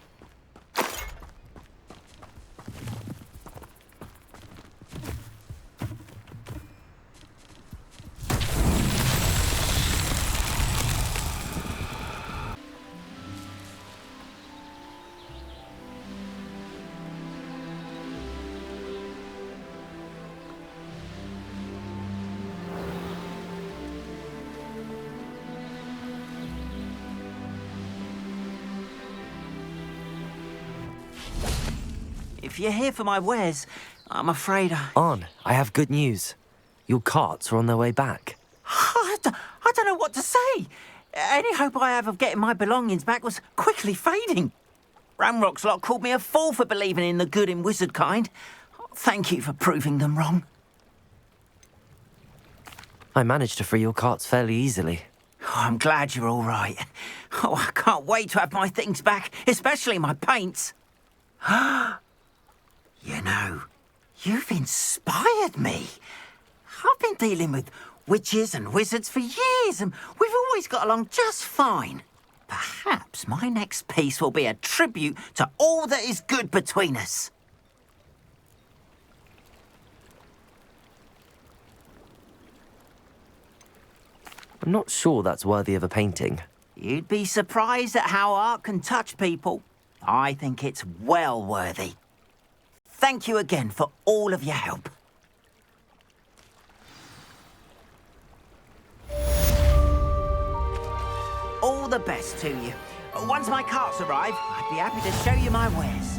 If you're here for my wares, I'm afraid Arn, I have good news. Your carts are on their way back. I don't know what to say. Any hope I have of getting my belongings back was quickly fading. Ranrock's lot called me a fool for believing in the good in wizard kind. Thank you for proving them wrong. I managed to free your carts fairly easily. Oh, I'm glad you're all right. Oh, I can't wait to have my things back, especially my paints. You know, you've inspired me. I've been dealing with witches and wizards for years, and we've always got along just fine. Perhaps my next piece will be a tribute to all that is good between us. I'm not sure that's worthy of a painting. You'd be surprised at how art can touch people. I think it's well worthy. Thank you again for all of your help. All the best to you. Once my carts arrive, I'd be happy to show you my wares.